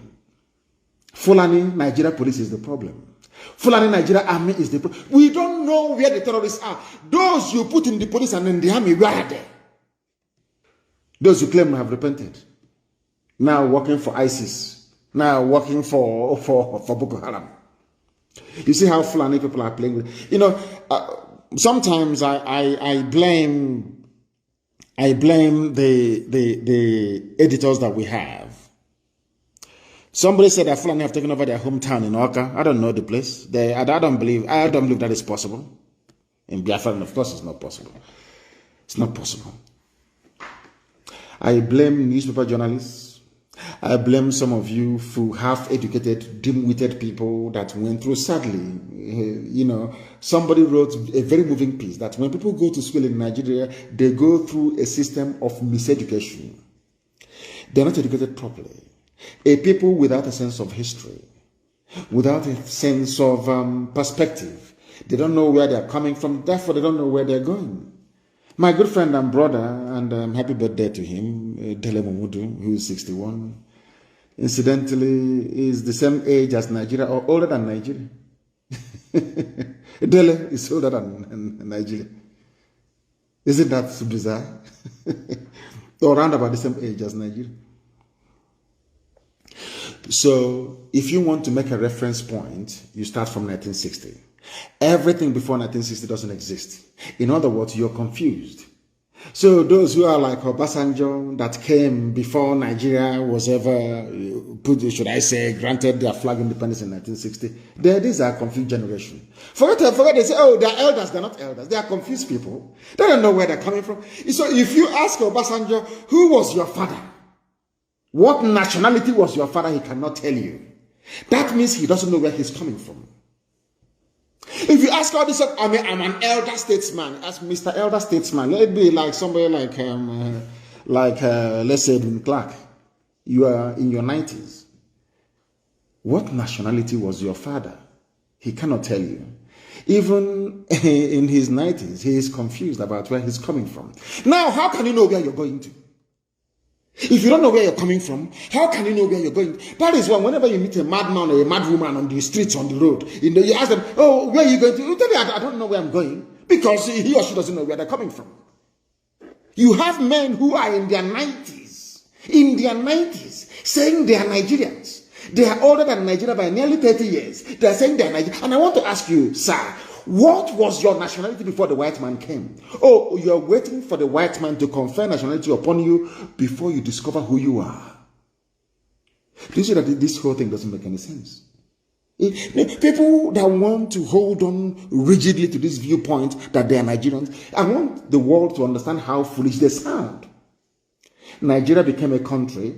Fulani Nigeria police is the problem. Fulani Nigeria army is the problem. We don't know where the terrorists are. Those you put in the police and in the army, where are they? Those who claim to have repented. Now working for ISIS. Now working for Boko Haram. You see how Fulani people are playing with. You know, sometimes I blame the editors that we have. Somebody said that Fulani have taken over their hometown in Oka. I don't know the place. I don't believe that is possible. In Biafra, of course, it's not possible. It's not possible. I blame newspaper journalists. I blame some of you who half-educated, dim-witted people that went through, sadly, you know, somebody wrote a very moving piece that when people go to school in Nigeria, they go through a system of miseducation. They're not educated properly. A people without a sense of history, without a sense of perspective. They don't know where they're coming from, therefore they don't know where they're going. My good friend and brother, and happy birthday to him, Dele Momudu, who is 61, incidentally is the same age as Nigeria, or older than Nigeria. Dele is older than Nigeria. Isn't that bizarre? Or around about the same age as Nigeria. So, if you want to make a reference point, you start from 1960. Everything before 1960 doesn't exist. In other words, you're confused. So those who are like Obasanjo that came before Nigeria was ever, granted their flag independence in 1960, these are a confused generation. Forget they say, oh, they're elders. They're not elders. They are confused people. They don't know where they're coming from. So if you ask Obasanjo, who was your father? What nationality was your father? He cannot tell you. That means he doesn't know where he's coming from. If you ask all this, I'm an elder statesman. Ask Mr. Elder Statesman. Let it be like somebody like let's say Edwin Clark. You are in your 90s. What nationality was your father? He cannot tell you. Even in his 90s, he is confused about where he's coming from. Now, how can you know where you're going to? If you don't know where you're coming from, how can you know where you're going? That is why whenever you meet a madman or a madwoman on the streets, on the road, you ask them, oh, where are you going to? You tell me, I don't know where I'm going. Because he or she doesn't know where they're coming from. You have men who are in their 90s, saying they are Nigerians. They are older than Nigeria by nearly 30 years. They are saying they are Nigerians. And I want to ask you, sir, what was your nationality before the white man came? Oh, you're waiting for the white man to confer nationality upon you before you discover who you are. Do you see that this whole thing doesn't make any sense? People that want to hold on rigidly to this viewpoint that they are Nigerians, I want the world to understand how foolish they sound. Nigeria became a country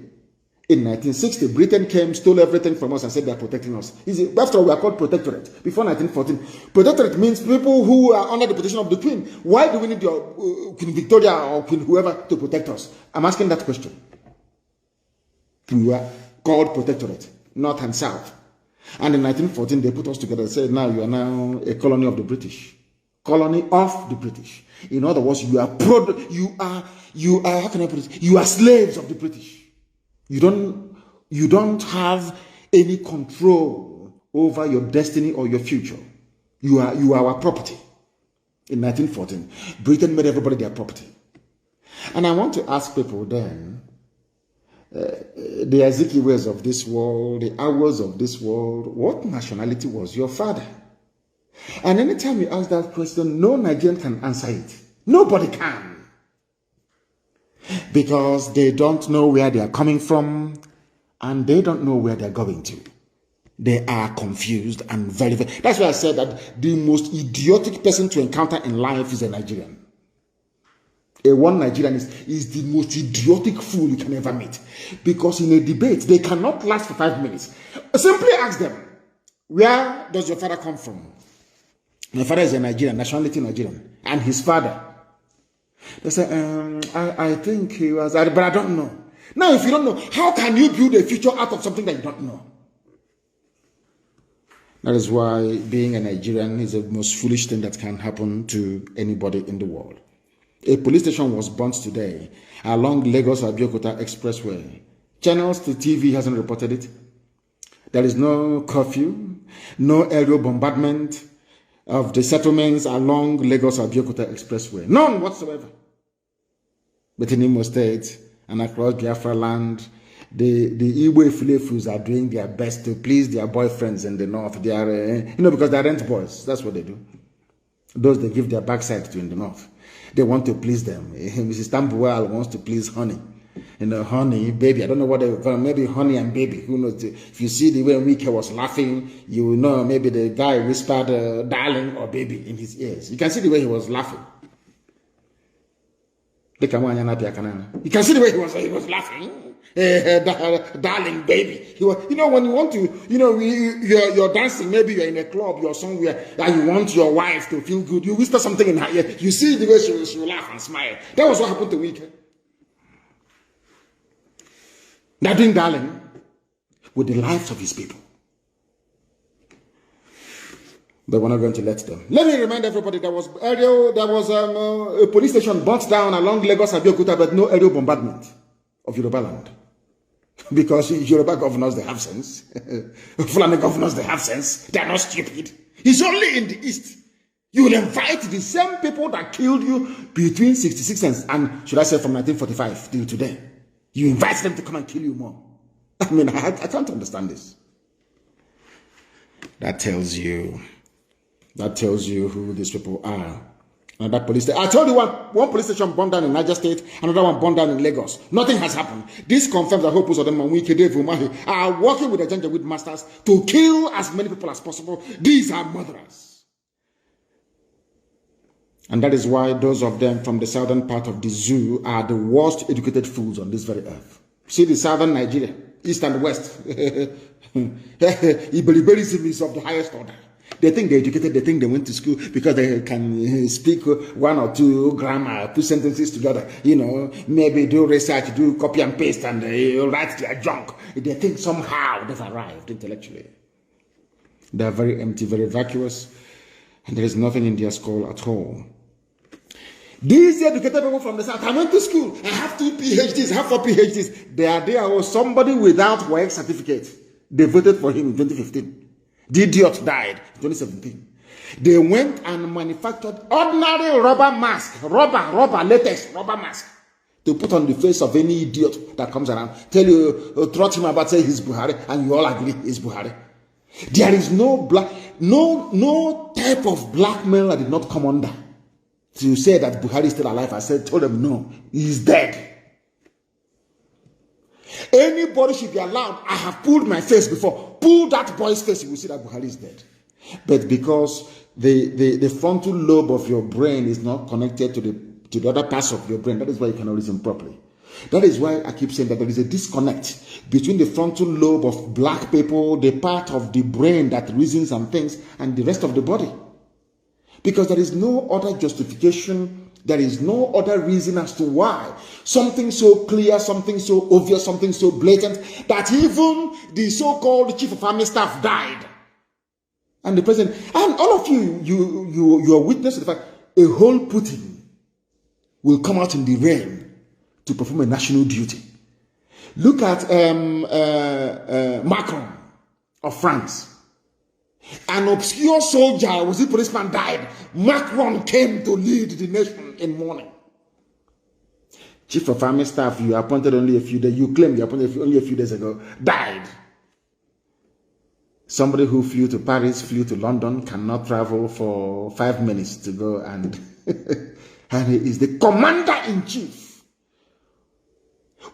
in 1960. Britain came, stole everything from us and said they are protecting us. After all, we are called protectorate. Before 1914, protectorate means people who are under the protection of the Queen. Why do we need your Queen Victoria or Queen whoever to protect us? I'm asking that question. We were called protectorate, North and South. And in 1914, they put us together and said, now you are now a colony of the British. Colony of the British. In other words, you are how can I put it? You are slaves of the British. You don't have any control over your destiny or your future. You are our property. In 1914, Britain made everybody their property. And I want to ask people then, the Ezekiels of this world, the hours of this world, what nationality was your father? And anytime you ask that question, no Nigerian can answer it. Nobody can. Because they don't know where they are coming from and they don't know where they're going to. They are confused and very. That's why I said that the most idiotic person to encounter in life is a Nigerian. One Nigerian is the most idiotic fool you can ever meet. Because in a debate, they cannot last for 5 minutes. Simply ask them, where does your father come from? My father is a Nigerian, nationality Nigerian. And his father. They say, I think he was, but I don't know. Now, if you don't know, how can you build a future out of something that you don't know? That is why being a Nigerian is the most foolish thing that can happen to anybody in the world. A police station was burnt today along Lagos-Abeokuta Expressway. Channels to TV hasn't reported it. There is no curfew, no aerial bombardment of the settlements along Lagos-Abeokuta Expressway. None whatsoever. But in Imo State and across Biafra land, the Igbo Fulefus are doing their best to please their boyfriends in the north. They are, because they are rent boys. That's what they do. Those they give their backside to in the north. They want to please them. Mrs. Tambuwal wants to please Honey. Honey, baby. I don't know what they call, maybe Honey and Baby. Who knows? If you see the way Wike was laughing, you will know maybe the guy whispered darling or baby in his ears. You can see the way he was laughing. You can see the way he was laughing. Darling baby. He was, when you want to, you're dancing, maybe you're in a club, you're somewhere, and you want your wife to feel good. You whisper something in her ear. You see the way she will laugh and smile. That was what happened to Wike. They're doing darling with the lives of his people. But we're not going to let them. Let me remind everybody there was a police station burnt down along Lagos-Abeokuta, but no aerial bombardment of Yoruba land. Because Yoruba governors, they have sense. Fulani governors, they have sense. They are not stupid. It's only in the east. You will invite the same people that killed you between 66 and should I say from 1945 till today. You invite them to come and kill you more. I mean, I can't understand this. That tells you who these people are. And that police station. I told you one police station burned down in Niger State, another one burned down in Lagos. Nothing has happened. This confirms that Hopus of them and Wike Dave Umahi are working with the Janjaweed masters to kill as many people as possible. These are murderers. And that is why those of them from the southern part of the zoo are the worst educated fools on this very earth. See the southern Nigeria, east and west. Iberiberism is of the highest order. They think they're educated, they think they went to school because they can speak one or two grammar, put sentences together, maybe do research, do copy and paste, and write their junk. They think somehow they've arrived intellectually. They're very empty, very vacuous, and there is nothing in their skull at all. These educated people from the south, I went to school, I have 2 PhDs, I have 4 PhDs. There was somebody without work certificate. They voted for him in 2015. The idiot died in 2017. They went and manufactured ordinary rubber mask, latex rubber mask, to put on the face of any idiot that comes around. Tell you, trot him about, say he's Buhari, and you all agree he's Buhari. There is no type of blackmail that did not come under to say that Buhari is still alive. Told them no, he's dead. Anybody should be allowed. I have pulled my face before. Pull that boy's face, you will see that Buhari is dead. But because the frontal lobe of your brain is not connected to the other parts of your brain, that is why you cannot reason properly. That is why I keep saying that there is a disconnect between the frontal lobe of black people, the part of the brain that reasons and things, and the rest of the body. Because there is no other justification, there is no other reason as to why something so clear, something so obvious, something so blatant, that even the so-called chief of army staff died. And the president, and all of you are witness to the fact a whole Putin will come out in the rain to perform a national duty. Look at Macron of France. An obscure soldier, was a policeman, died. Macron came to lead the nation in mourning. Chief of army staff, you appointed only a few days, you claimed you appointed only a few days ago, died. Somebody who flew to Paris, flew to London, cannot travel for 5 minutes to go and he is the commander-in-chief.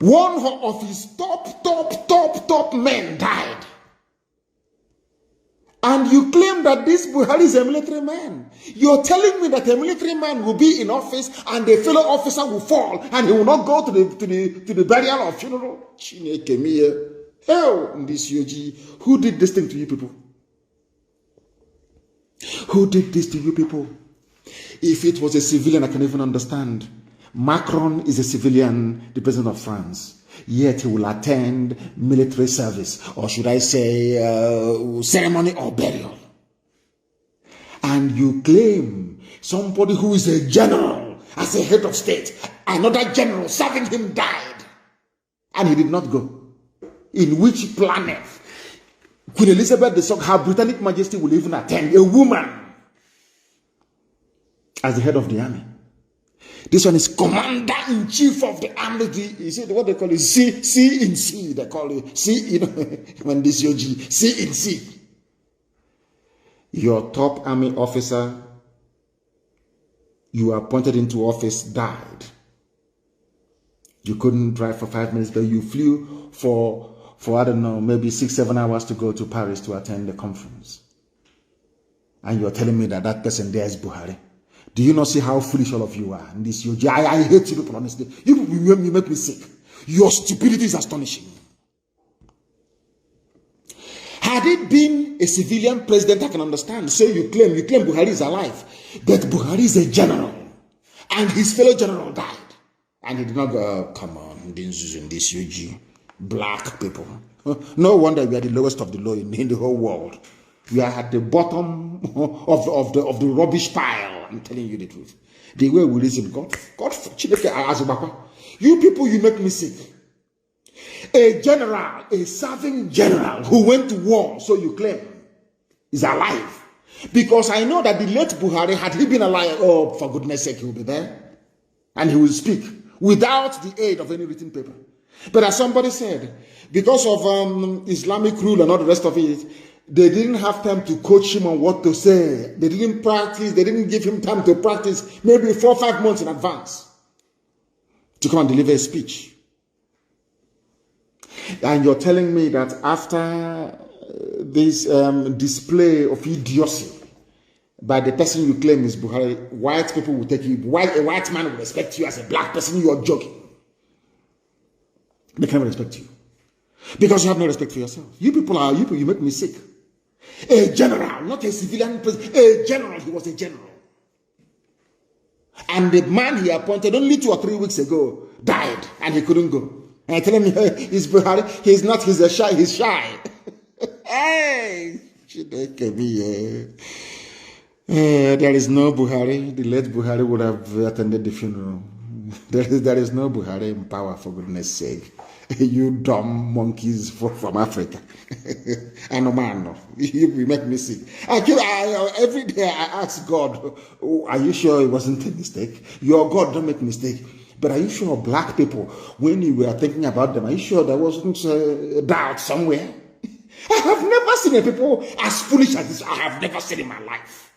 One of his top men died. And you claim that this Buhari is a military man. You're telling me that a military man will be in office and a fellow officer will fall and he will not go to the burial or funeral? Hell, this UG, who did this thing to you people? Who did this to you people? If it was a civilian, I can even understand. Macron is a civilian, the president of France. yet he will attend military service, or should I say ceremony or burial. And you claim somebody who is a general as a head of state, another general serving him died, and he did not go. In which planet Queen Elizabeth II, her Britannic Majesty, will even attend a woman as the head of the army? This one is Commander-in-Chief of the army. You see what they call it? C in C. They call it C. When this is C in C. Your top army officer you appointed into office died. You couldn't drive for 5 minutes, but you flew for I don't know, maybe 6-7 hours to go to Paris to attend the conference. And you're telling me that that person there is Buhari. Do you not see how foolish all of you are? In this, I hate you people, honestly. You make me sick. Your stupidity is astonishing. Had it been a civilian president, I can understand. So you claim Buhari is alive. But Buhari is a general. And his fellow general died. And he did not go, come on, this UG. Black people. No wonder we are the lowest of the low in the whole world. We are at the bottom of the rubbish pile. I'm telling you the truth. The way we reason, God, you people, you make me sick. A general, a serving general who went to war, so you claim, is alive. Because I know that the late Buhari, had he been alive, oh, for goodness sake, he will be there. And he will speak without the aid of any written paper. But as somebody said, because of Islamic rule and all the rest of it, they didn't have time to coach him on what to say. They didn't practice. They didn't give him time to practice maybe 4 or 5 months in advance to come and deliver a speech. And you're telling me that after this display of idiocy by the person you claim is Buhari, white people will take you, a white man will respect you as a black person, you're joking. They cannot respect you. Because you have no respect for yourself. You people, you make me sick. A general, not a civilian president, a general, he was a general. And the man he appointed only 2 or 3 weeks ago died and he couldn't go. And I tell him, he's Buhari, he's not, he's shy. Hey, there is no Buhari. The late Buhari would have attended the funeral. There is no Buhari in power, for goodness sake. You dumb monkeys from Africa. I know, man. You make me sick. Every day I ask God, oh, are you sure it wasn't a mistake? Your God don't make mistake. But are you sure black people, when you were thinking about them, are you sure there wasn't doubt somewhere? I have never seen a people as foolish as this. I have never seen in my life.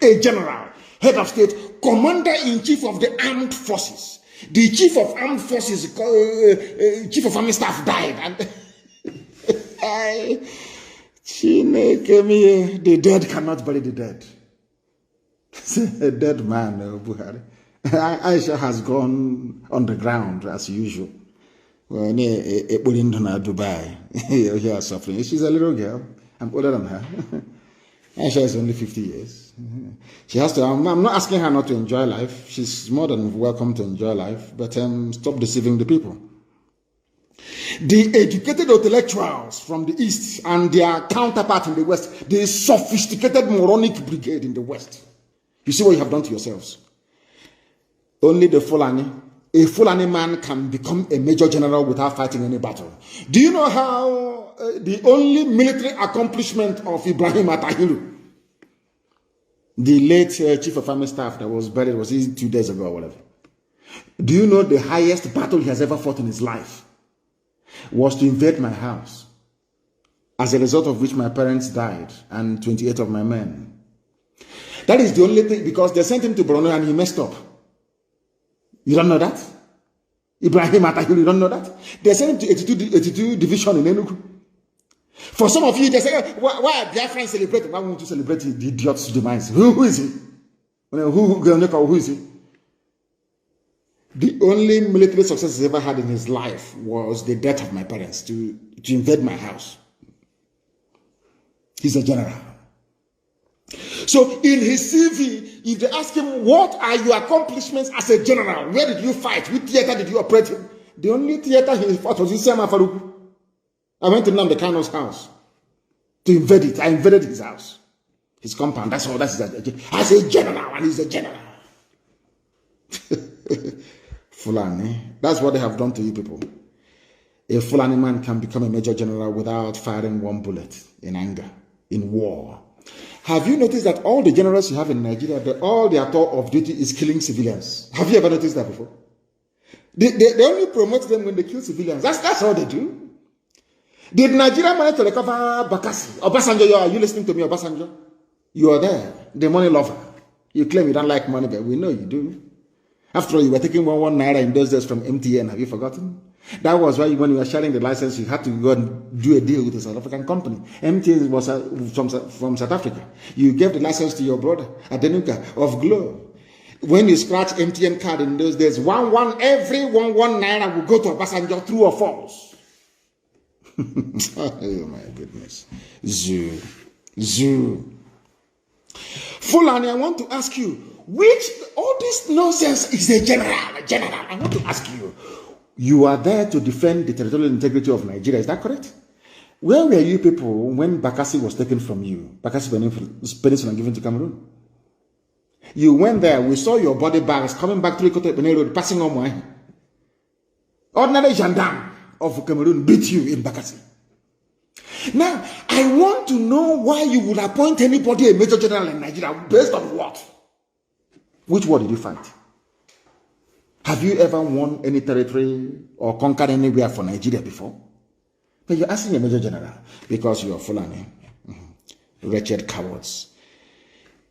A general, head of state, commander-in-chief of the armed forces. The chief of armed forces, chief of army staff died. And the dead cannot bury the dead. A dead man, Buhari. Aisha has gone on the ground as usual. Well, Dubai, here suffering. She's a little girl. I'm older than her. Aisha is only 50 years. She has to. I'm not asking her not to enjoy life. She's more than welcome to enjoy life. But stop deceiving the people. The educated intellectuals from the East and their counterpart in the West, the sophisticated moronic brigade in the West. You see what you have done to yourselves. Only the Fulani, a Fulani man can become a major general without fighting any battle. Do you know how the only military accomplishment of Ibrahim Atahiru, the late chief of army staff that was buried, was 2 days ago or whatever? Do you know the highest battle he has ever fought in his life was to invade my house, as a result of which my parents died and 28 of my men. That is the only thing, because they sent him to Borno and he messed up. You don't know that? Ibrahim Atahiru, you don't know that? They sent him to 82 division in Enugu. For some of you, they say, why are Biafrans celebrating? Why won't you celebrate the idiot's demise? Who is he? Who is he? The only military success he's ever had in his life was the death of my parents to invade my house. He's a general. So in his CV, if they ask him, what are your accomplishments as a general? Where did you fight? Which theater did you operate in? The only theater he fought was in Sema Faruku. I went to Nnamdi Kanu's house to invade it. I invaded his house, his compound. That's all. That's as a general, and he's a general. Fulani. That's what they have done to you people. A Fulani man can become a major general without firing one bullet in anger, in war. Have you noticed that all the generals you have in Nigeria, all their thought of duty is killing civilians? Have you ever noticed that before? They only promote them when they kill civilians. That's all they do. Did Nigeria manage to recover Bakassi? Obasanjo, are you listening to me, Obasanjo? You are there, the money lover. You claim you don't like money, but we know you do. After all, you were taking 1 naira in those days from MTN. Have you forgotten? That was why when you were sharing the license, you had to go and do a deal with a South African company. MTN was from South Africa. You gave the license to your brother, Adenuka, of Glow. When you scratch MTN card in those days, every 1 naira will go to Obasanjo, true or false. Oh my goodness. Zoo. Fulani, I want to ask you, all this nonsense is a general. I want to ask you, you are there to defend the territorial integrity of Nigeria, is that correct? Where were you people when Bakassi was taken from you? Bakassi Peninsula and given to Cameroon. You went there, we saw your body bags coming back to the Road, passing on my ordinary gendarme of Cameroon beat you in Bakassi. Now, I want to know why you would appoint anybody a major general in Nigeria based on what? Which war did you fight? Have you ever won any territory or conquered anywhere for Nigeria before? But you're asking a major general because you're Fulani. Wretched cowards.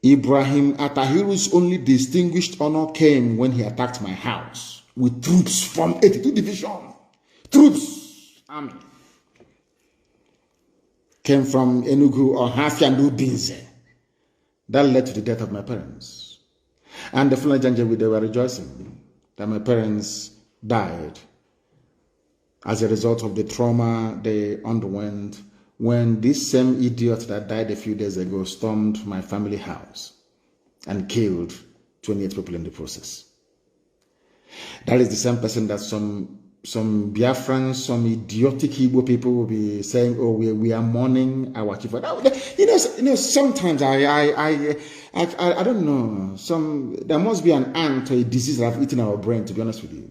Ibrahim Atahiru's only distinguished honor came when he attacked my house with troops from 82 Division. Troops, army. Came from Enugu or Hafiandu Binze. That led to the death of my parents. And the Fulani Janjaweed, they were rejoicing that my parents died as a result of the trauma they underwent when this same idiot that died a few days ago stormed my family house and killed 28 people in the process. That is the same person that some Biafrans, some idiotic Igbo people will be saying, oh, we are mourning our chief. You know, sometimes I don't know. There must be an ant or a disease that have eaten our brain, to be honest with you.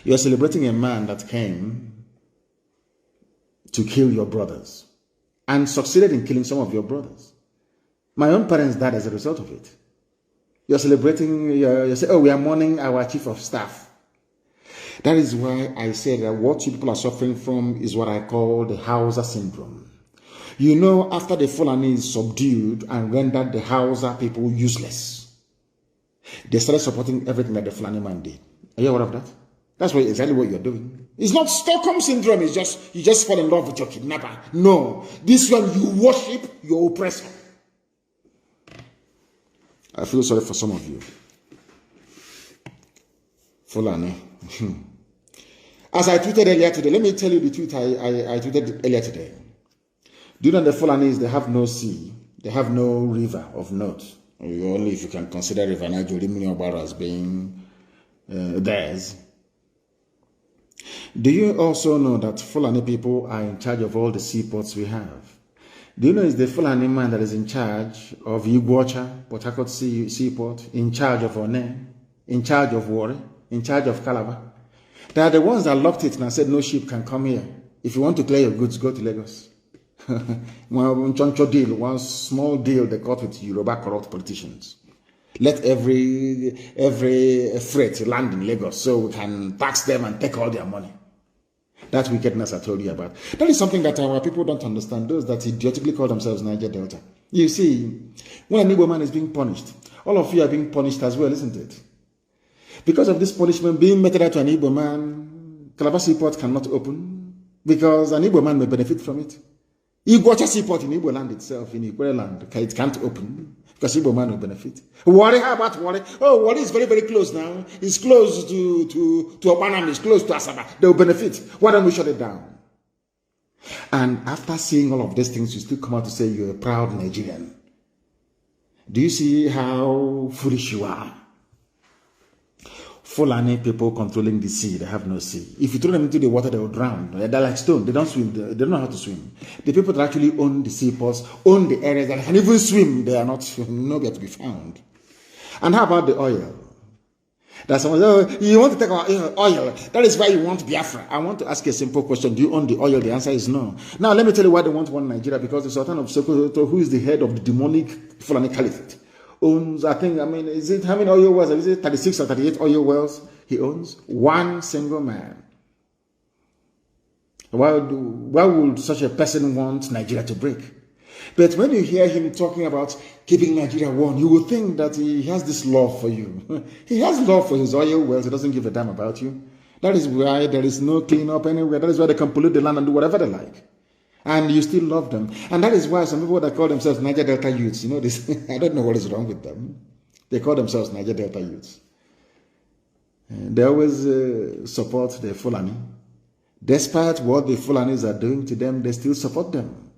You are celebrating a man that came to kill your brothers and succeeded in killing some of your brothers. My own parents died as a result of it. You're celebrating, you say, oh, we are mourning our chief of staff. That is why I said that what you people are suffering from is what I call the Hausa syndrome. You know, after the Fulani is subdued and rendered the Hausa people useless, they started supporting everything that the Fulani man did. Are you aware of that? That's exactly what you're doing. It's not Stockholm syndrome, it's just, you just fall in love with your kidnapper. No, this one, you worship your oppressor. I feel sorry for some of you. Fulani. As I tweeted earlier today, let me tell you the tweet I tweeted earlier today. Do you know the Fulanis, they have no sea, they have no river of note. Only if you can consider River Niger as being theirs. Do you also know that Fulani people are in charge of all the seaports we have? Do you know it's the Fulani man that is in charge of Iguacha, Port Harcourt Seaport, in charge of One, in charge of Warri, in charge of Calabar? They are the ones that locked it and said no ship can come here. If you want to clear your goods, go to Lagos. One small deal they got with Yoruba corrupt politicians. Let every freight land in Lagos so we can tax them and take all their money. That wickedness I told you about. That is something that our people don't understand. Those that idiotically call themselves Niger Delta. You see, when an Igbo man is being punished, all of you are being punished as well, isn't it? Because of this punishment being meted out to an Igbo man, Calabar Seaport cannot open because an Igbo man may benefit from it. Iguacha Seaport in Igbo land itself, in Igbo land, it can't open because Igbo man will benefit. Warri, how about Warri? Oh, Warri is very, very close now. It's close to Obanam, it's close to Asaba. They will benefit. Why don't we shut it down? And after seeing all of these things, you still come out to say you're a proud Nigerian. Do you see how foolish you are? Fulani people controlling the sea, they have no sea. If you throw them into the water, they will drown. They're like stone. They don't swim. They don't know how to swim. The people that actually own the seaports, own the areas that can even swim, they are not nowhere to be found. And how about the oil? That someone says, oh, you want to take our oil. That is why you want Biafra. I want to ask you a simple question. Do you own the oil? The answer is no. Now, let me tell you why they want one Nigeria. Because the Sultan of Sokoto, who is the head of the demonic Fulani Caliphate, owns, is it how many oil wells? Is it 36 or 38 oil wells he owns? One single man. Why would such a person want Nigeria to break? But when you hear him talking about keeping Nigeria one, you will think that he has this love for you. He has love for his oil wells. He doesn't give a damn about you. That is why there is no cleanup anywhere. That is why they can pollute the land and do whatever they like. And you still love them. And that is why some people that call themselves Niger Delta youths, this, I don't know what is wrong with them. They call themselves Niger Delta youths. They always support the Fulani. Despite what the Fulanis are doing to them, they still support them.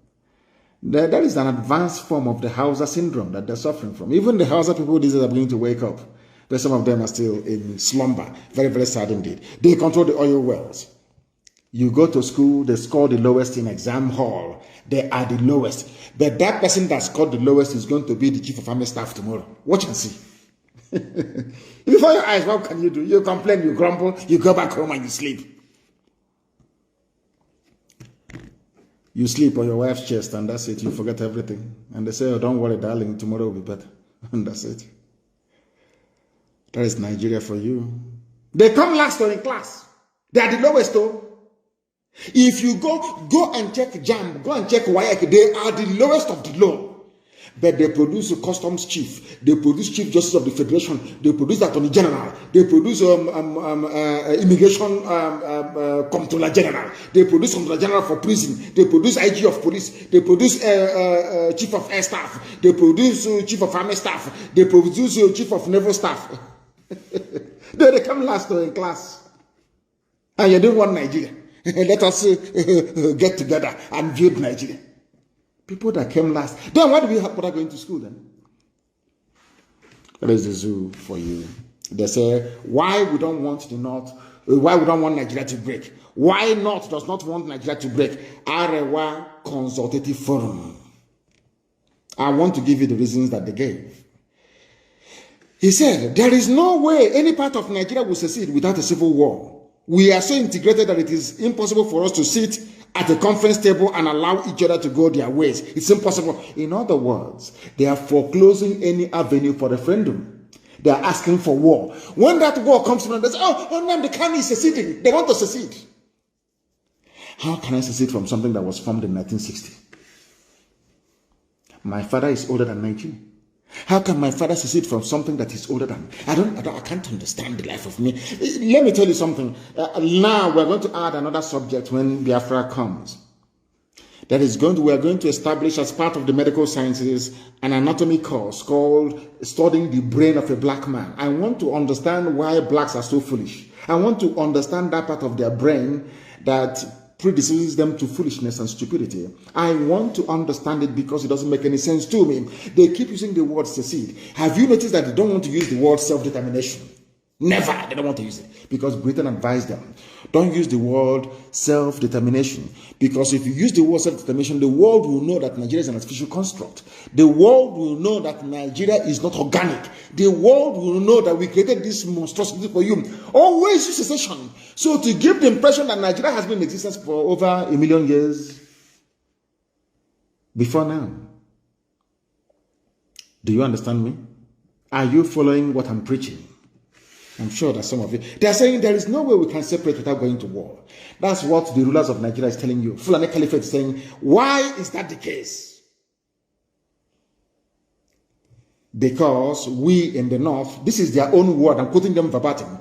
That is an advanced form of the Hausa syndrome that they're suffering from. Even the Hausa people these days are beginning to wake up. But some of them are still in slumber. Very, very sad indeed. They control the oil wells. You go to school, they score the lowest in exam hall. They are the lowest. But that person that scored the lowest is going to be the chief of army staff tomorrow. Watch and see. Before your eyes, what can you do? You complain, you grumble, you go back home and you sleep. You sleep on your wife's chest and that's it. You forget everything. And they say, oh, don't worry, darling, tomorrow will be better. And that's it. That is Nigeria for you. They come last in class. They are the lowest though. If you go and check JAM, go and check WAEC, they are the lowest of the low. But they produce a customs chief, they produce chief justice of the federation, they produce attorney general, they produce immigration comptroller general, they produce comptroller general for prison, they produce IG of police, they produce chief of air staff, they produce chief of army staff, they produce chief of naval staff. They come last in class. And you don't want Nigeria. Let us get together and build Nigeria. People that came last. Then why do we have people going to school then? That is the zoo for you. They say, why we don't want the North, why we don't want Nigeria to break? Why North does not want Nigeria to break? Arewa Consultative Forum. I want to give you the reasons that they gave. He said, there is no way any part of Nigeria will succeed without a civil war. We are so integrated that it is impossible for us to sit at a conference table and allow each other to go their ways. It's impossible. In other words, they are foreclosing any avenue for referendum. They are asking for war. When that war comes to them, they say, oh, Nnamdi Kanu is seceding. They want to secede. How can I secede from something that was formed in 1960? My father is older than 19. How can my father secede from something that is older than? I can't understand the life of me. Let me tell you something. Now we're going to add another subject when Biafra comes. We are going to establish as part of the medical sciences an anatomy course called Studying the Brain of a Black Man. I want to understand why blacks are so foolish. I want to understand that part of their brain that predisposed them to foolishness and stupidity. I want to understand it because it doesn't make any sense to me. They keep using the word secede. Have you noticed that they don't want to use the word self-determination? Never. They don't want to use it because Britain advised them. Don't use the word self-determination because if you use the word self-determination, the world will know that Nigeria is an artificial construct. The world will know that Nigeria is not organic. The world will know that we created this monstrosity for you. Always use secession. So to give the impression that Nigeria has been in existence for over 1 million years before now. Do you understand me? Are you following what I'm preaching? I'm sure that some of you, they are saying there is no way we can separate without going to war. That's what the rulers of Nigeria is telling you. Fulani Caliphate is saying, why is that the case? Because we in the north, this is their own word, I'm quoting them verbatim,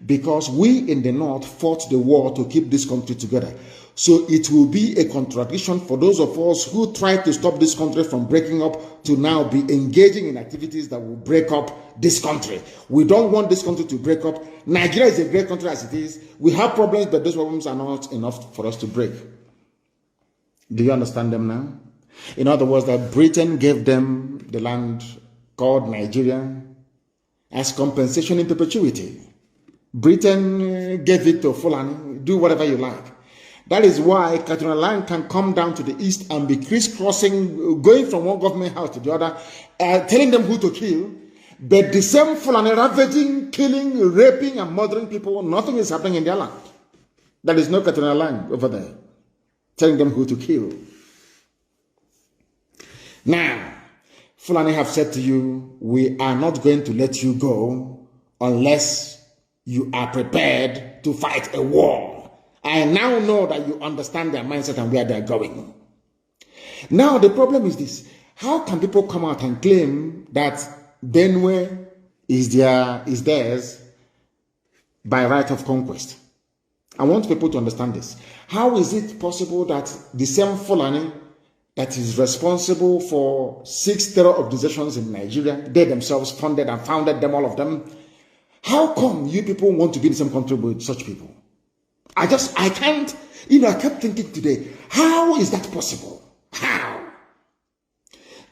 because we in the north fought the war to keep this country together. So it will be a contradiction for those of us who try to stop this country from breaking up to now be engaging in activities that will break up this country. We don't want this country to break up. Nigeria is a great country as it is. We have problems, but those problems are not enough for us to break. Do you understand them now? In other words, that Britain gave them the land called Nigeria as compensation in perpetuity. Britain gave it to Fulani. Do whatever you like. That is why Katuna land can come down to the east and be crisscrossing, going from one government house to the other, telling them who to kill. But the same Fulani ravaging, killing, raping, and murdering people, nothing is happening in their land. There is no Katuna land over there, telling them who to kill. Now, Fulani have said to you, we are not going to let you go unless you are prepared to fight a war. I now know that you understand their mindset and where they're going. Now, the problem is this. How can people come out and claim that Benue is theirs by right of conquest? I want people to understand this. How is it possible that the same Fulani that is responsible for 6 terror organizations in Nigeria, they themselves funded and founded them, all of them, how come you people want to be in the same country with such people? I can't, I kept thinking today, how is that possible? How?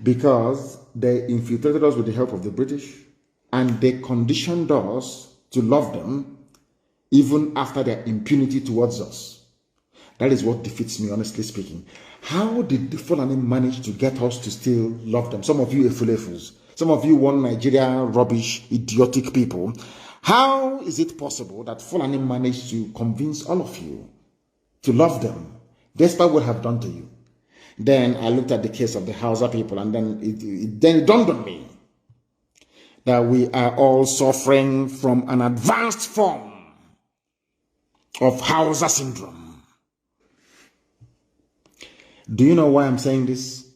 Because they infiltrated us with the help of the British and they conditioned us to love them even after their impunity towards us. That is what defeats me, honestly speaking. How did the Fulani manage to get us to still love them? Some of you Efulefus, some of you one Nigeria rubbish, idiotic people. How is it possible that Fulani managed to convince all of you to love them, despite what I have done to you? Then I looked at the case of the Hausa people, and then it dawned on me that we are all suffering from an advanced form of Hausa syndrome. Do you know why I'm saying this?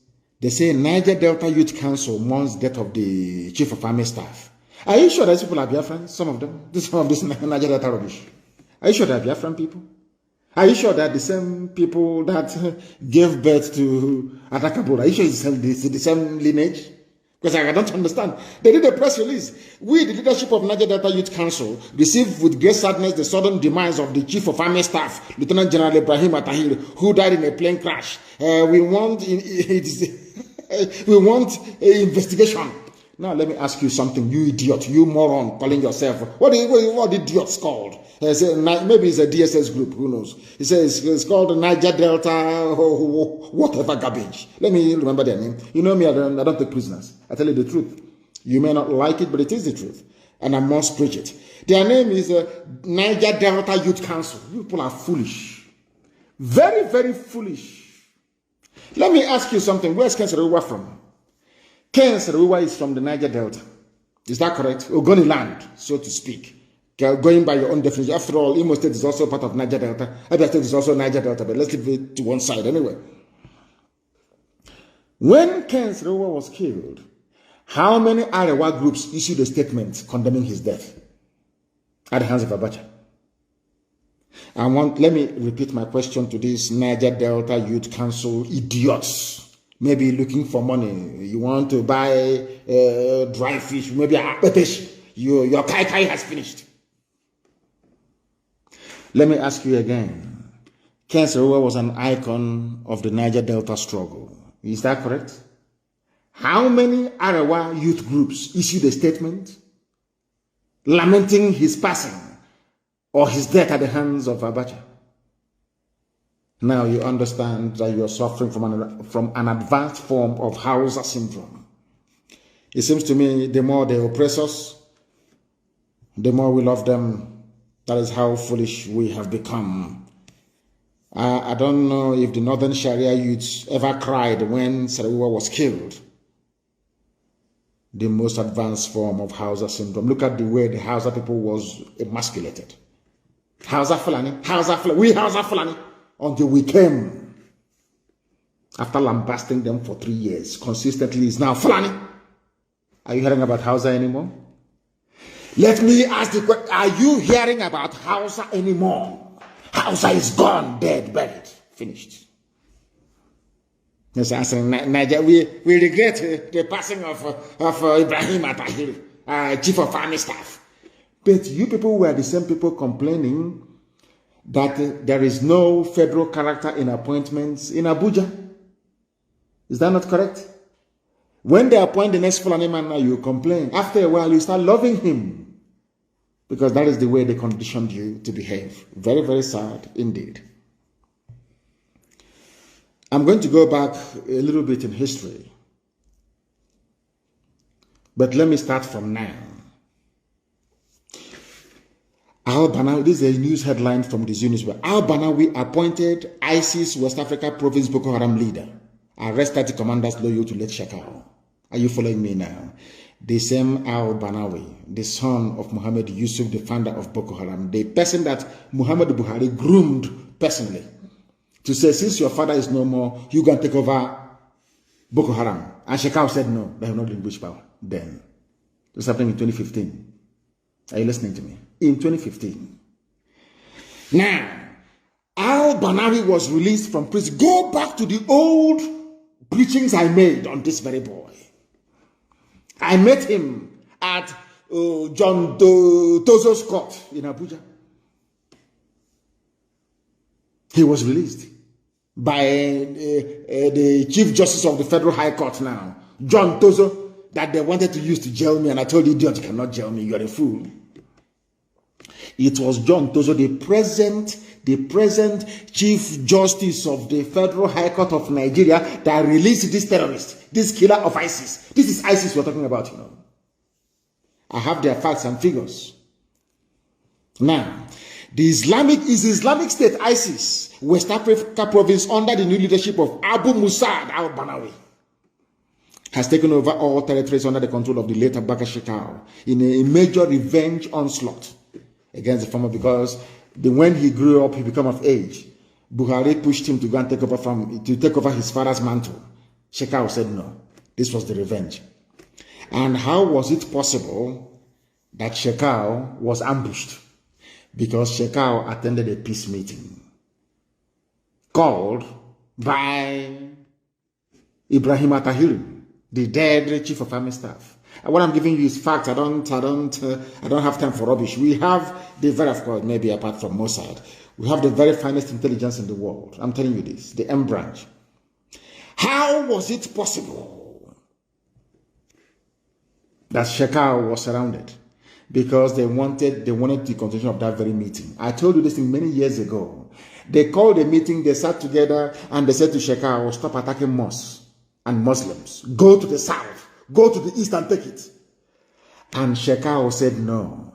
They say Niger Delta Youth Council mourns death of the Chief of Army Staff. Are you sure these people are Biafran? Some of them? Some of this Niger Delta rubbish. Are you sure they are Biafran people? Are you sure that the same people that gave birth to Atakabura, are you sure it's the same lineage? Because I don't understand. They did a press release. We, the leadership of Niger Delta Youth Council, received with great sadness the sudden demise of the Chief of Army Staff, Lieutenant General Ibrahim Atahir, who died in a plane crash. We want an investigation. Now let me ask you something, you idiot, you moron, calling yourself. What idiots called? Maybe it's a DSS group, who knows? He says it's called Niger Delta or whatever garbage. Let me remember their name. You know me, I don't take prisoners. I tell you the truth. You may not like it, but it is the truth. And I must preach it. Their name is Niger Delta Youth Council. You people are foolish. Very, very foolish. Let me ask you something. Where's Ken Serewa from? Ken Serewa is from the Niger Delta. Is that correct? Ogoni land, so to speak. Going by your own definition. After all, Imo State is also part of Niger Delta. Abia State is also Niger Delta, but let's leave it to one side anyway. When Ken Serewa was killed, how many Arewa groups issued a statement condemning his death at the hands of Abacha? Let me repeat my question to these Niger Delta Youth Council idiots. Maybe looking for money. You want to buy dry fish, maybe your kai has finished. Let me ask you again. Ken Serewa was an icon of the Niger Delta struggle. Is that correct? How many Arewa youth groups issued a statement lamenting his passing or his death at the hands of Abacha? Now you understand that you are suffering from an advanced form of Hausa syndrome. It seems to me the more they oppress us, the more we love them. That is how foolish we have become. I don't know if the Northern Sharia youths ever cried when Serewa was killed. The most advanced form of Hausa syndrome. Look at the way the Hausa people was emasculated. Hausa Fulani, we Hausa Fulani. Until we came, after lambasting them for 3 years, consistently is now Fulani. Are you hearing about Hausa anymore? Let me ask the question, are you hearing about Hausa anymore? Hausa is gone, dead, buried, finished. Yes, answering Niger, we regret the passing of Ibrahim Atahir, Chief of Army Staff. But you people were the same people complaining that there is no federal character in appointments in Abuja. Is that not correct? When they appoint the next Fulani man now, you complain. After a while, you start loving him. because that is the way they conditioned you to behave. Very, very sad indeed. I'm going to go back a little bit in history. But let me start from now. Al-Banawi, this is a news headline from the newspaper. Al-Banawi appointed ISIS West Africa Province Boko Haram leader. Arrested the commanders loyal to late Shekau. Are you following me now? The same Al-Banawi, the son of Muhammad Yusuf, the founder of Boko Haram, the person that Muhammad Buhari groomed personally to say, since your father is no more, you can take over Boko Haram. And Shekau said no, they have not been power. Then, it was happening in 2015. Are you listening to me? In 2015. Now, Al-Banawi was released from prison. Go back to the old preachings I made on this very boy. I met him at John Tozo's court in Abuja. He was released by the Chief Justice of the Federal High Court now, John Tozo, that they wanted to use to jail me, and I told the idiot, you cannot jail me, you're a fool. It was John Tozo, the present Chief Justice of the Federal High Court of Nigeria, that released this terrorist, this killer of ISIS. This is ISIS we're talking about, you know. I have their facts and figures. Now, the Islamic State, ISIS, West Africa Province, under the new leadership of Abu Musad al-Banawi, has taken over all territories under the control of the late Abubakar Shekau in a major revenge onslaught against the former, because when he grew up, he became of age. Buhari pushed him to go and take over his father's mantle. Shekau said no. This was the revenge. And how was it possible that Shekau was ambushed? Because Shekau attended a peace meeting called by Ibrahim Atahiri, the dead chief of army staff. And what I'm giving you is facts. I don't have time for rubbish. We have the very, of course, maybe apart from Mossad, we have the very finest intelligence in the world. I'm telling you this, the M branch. How was it possible that Shekau was surrounded? Because they wanted the continuation of that very meeting. I told you this thing many years ago. They called a meeting, they sat together, and they said to Shekau, stop attacking mosques and Muslims. Go to the south, go to the east and take it. And Shekau said, no,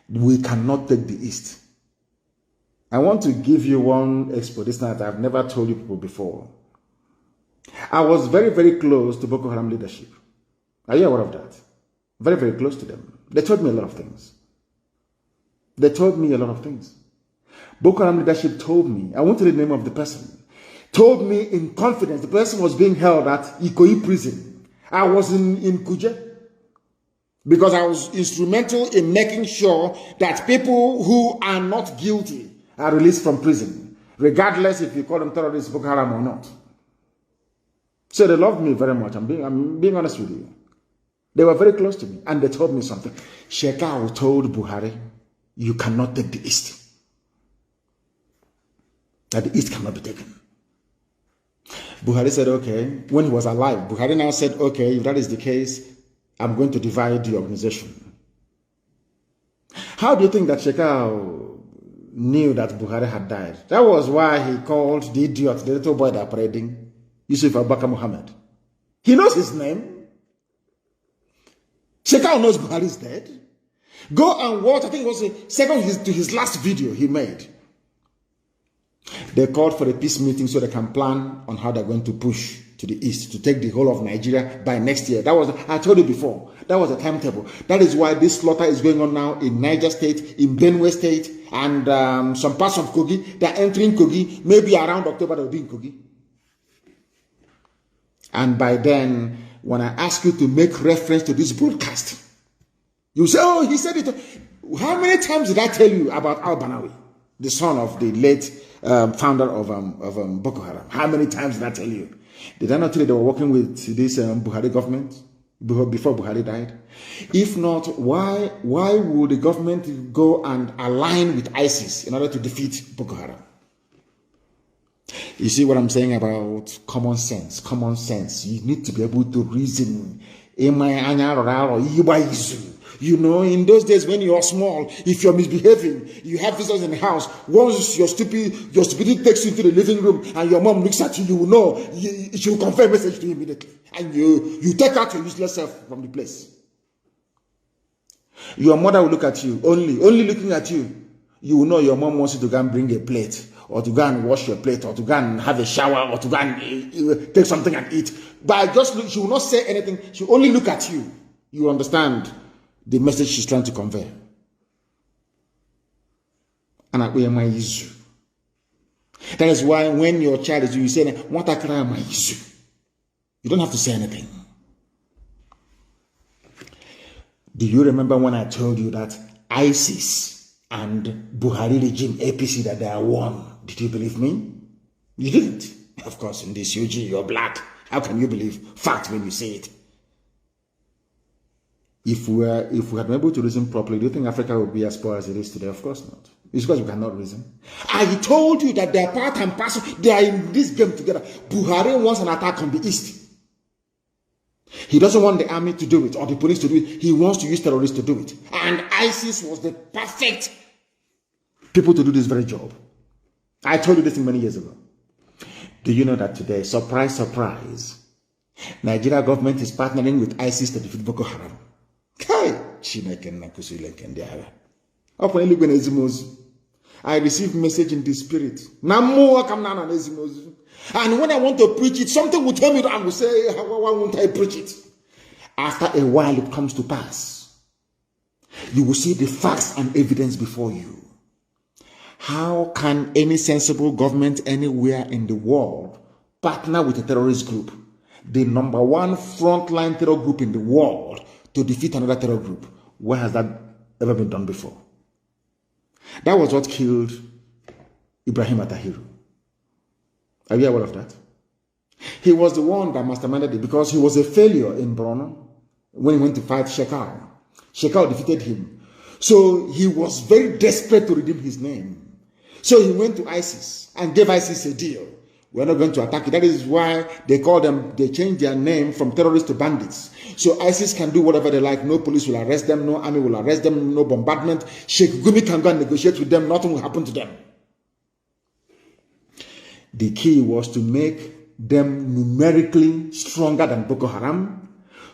we cannot take the east. I want to give you one explanation that I've never told you people before. I was very, very close to Boko Haram leadership. Are you aware of that? Very, very close to them. They told me a lot of things. Boko Haram leadership told me, I won't tell you the name of the person, told me in confidence, the person was being held at Ikoyi prison. I was in Kuje, because I was instrumental in making sure that people who are not guilty are released from prison, regardless if you call them terrorists, Boko Haram or not. So they loved me very much. I'm being honest with you. They were very close to me, and they told me something. Shekau told Buhari, you cannot take the East. That the East cannot be taken. Buhari said, okay. When he was alive, Buhari now said, okay, if that is the case, I'm going to divide the organization. How do you think that Shekau knew that Buhari had died? That was why he called the idiot, the little boy that parading, Yusuf Abubakar Muhammad. He knows his name. Shekau knows Buhari is dead. Go and watch, I think it was the second to his last video he made. They called for a peace meeting so they can plan on how they're going to push to the east, to take the whole of Nigeria by next year. That was, I told you before, that was a timetable. That is why this slaughter is going on now in Niger State, in Benue State, and some parts of Kogi. They're entering Kogi. Maybe around October they'll be in Kogi. And by then, when I ask you to make reference to this broadcast, you say, oh, he said it. How many times did I tell you about Al-Banawi, the son of the late founder of Boko Haram? How many times did I tell you? Did I not tell you they were working with this Buhari government before Buhari died? If not, why would the government go and align with ISIS in order to defeat Boko Haram? You see what I'm saying about common sense? Common sense. You need to be able to reason. You know, in those days when you're small, if you're misbehaving, you have visitors in the house. Once your stupidity takes you to the living room and your mom looks at you, you will know. She will convey a message to you immediately. And you take out your useless self from the place. Your mother will look at you, only looking at you. You will know your mom wants you to go and bring a plate, or to go and wash your plate, or to go and have a shower, or to go and take something and eat. But she will not say anything. She will only look at you. You understand the message she's trying to convey. And that is why when your child is you say, "What I cry my issue," you don't have to say anything. Do you remember when I told you that ISIS and Buhari regime APC that they are one? Did you believe me? You didn't. Of course, in this UG, you're black. How can you believe fact when you say it? If we had been able to reason properly, do you think Africa would be as poor as it is today? Of course not. It's because we cannot reason. I told you that they are part and parcel. They are in this game together. Buhari wants an attack on the east. He doesn't want the army to do it or the police to do it. He wants to use terrorists to do it. And ISIS was the perfect people to do this very job. I told you this many years ago. Do you know that today, surprise, surprise, Nigeria government is partnering with ISIS to defeat Boko Haram? I received message in the spirit. And when I want to preach it, something will tell me that I will say, why won't I preach it? After a while, it comes to pass. You will see the facts and evidence before you. How can any sensible government anywhere in the world partner with a terrorist group, the number one frontline terror group in the world, to defeat another terror group? Where has that ever been done before? That was what killed Ibrahim Atahiru. Are you aware of that? He was the one that masterminded it because he was a failure in Borno when he went to fight Shekau. Shekau defeated him. So he was very desperate to redeem his name. So he went to ISIS and gave ISIS a deal. We're not going to attack it. That is why they changed their name from terrorists to bandits. So ISIS can do whatever they like. No police will arrest them. No army will arrest them. No bombardment. Sheikh Gumi can go and negotiate with them. Nothing will happen to them. The key was to make them numerically stronger than Boko Haram,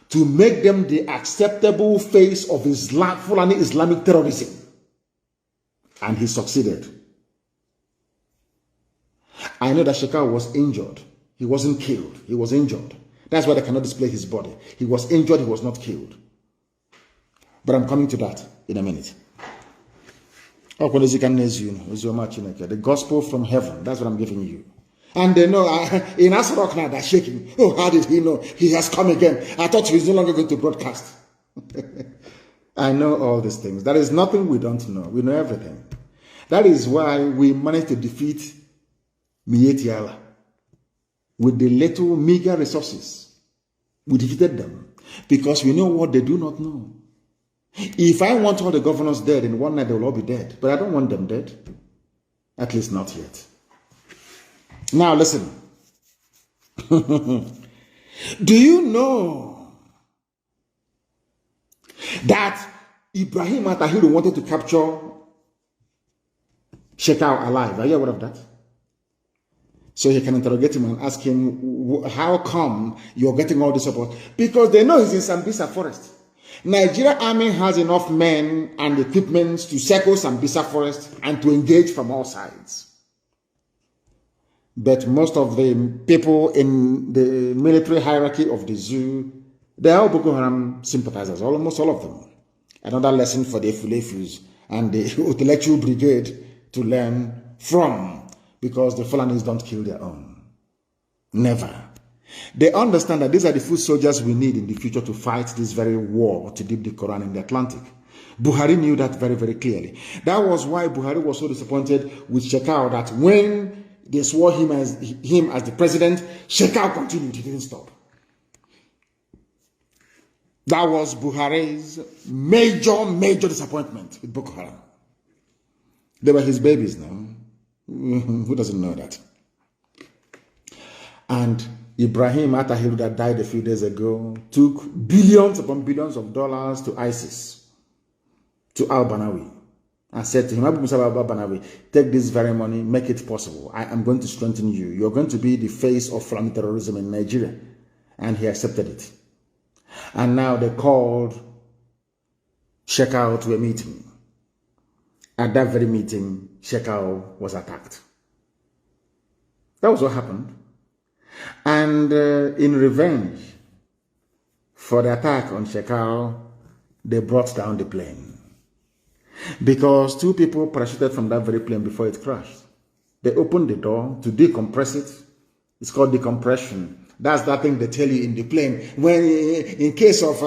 to make them the acceptable face of Fulani Islamic terrorism. And he succeeded. I know that Shekau was injured. He wasn't killed. He was injured. That's why they cannot display his body. He was injured. He was not killed. But I'm coming to that in a minute. The gospel from heaven. That's what I'm giving you. And they know, in Asarok now, they're shaking. Oh, how did he know? He has come again. I thought he was no longer going to broadcast. I know all these things. There is nothing we don't know. We know everything. That is why we managed to defeat Mietiala. With the little meager resources, we defeated them. Because we know what they do not know. If I want all the governors dead in one night, they will all be dead. But I don't want them dead. At least not yet. Now listen. Do you know that Ibrahim Atahiru wanted to capture Shekau alive? Are you aware of that? So he can interrogate him and ask him, how come you're getting all this support? Because they know he's in Sambisa forest. Nigeria army has enough men and equipment to circle Sambisa forest and to engage from all sides. But most of the people in the military hierarchy of the zoo, they are all Boko Haram sympathizers, almost all of them. Another lesson for the Efulefus and the intellectual brigade to learn from, because the Fulanis don't kill their own. Never. They understand that these are the foot soldiers we need in the future to fight this very war to dip the Quran in the Atlantic. Buhari knew that very, very clearly. That was why Buhari was so disappointed with Shekau, that when they swore him as the president, Shekau continued. He didn't stop. That was Buhari's major disappointment with Boko Haram. They were his babies now. Who doesn't know that? And Ibrahim Atahiru, that died a few days ago, took billions upon billions of dollars to ISIS to al-Banawi and said to him, Abu Musa al-Banawi, take this very money, make it possible. I am going to strengthen you. You're going to be the face of Fulani terrorism in Nigeria. And he accepted it. And now they called Shekau to a meeting. At that very meeting, Shekau was attacked. That was what happened. And in revenge for the attack on Shekau, they brought down the plane. Because 2 people parachuted from that very plane before it crashed. They opened the door to decompress it. It's called decompression. That's that thing they tell you in the plane. When, in case of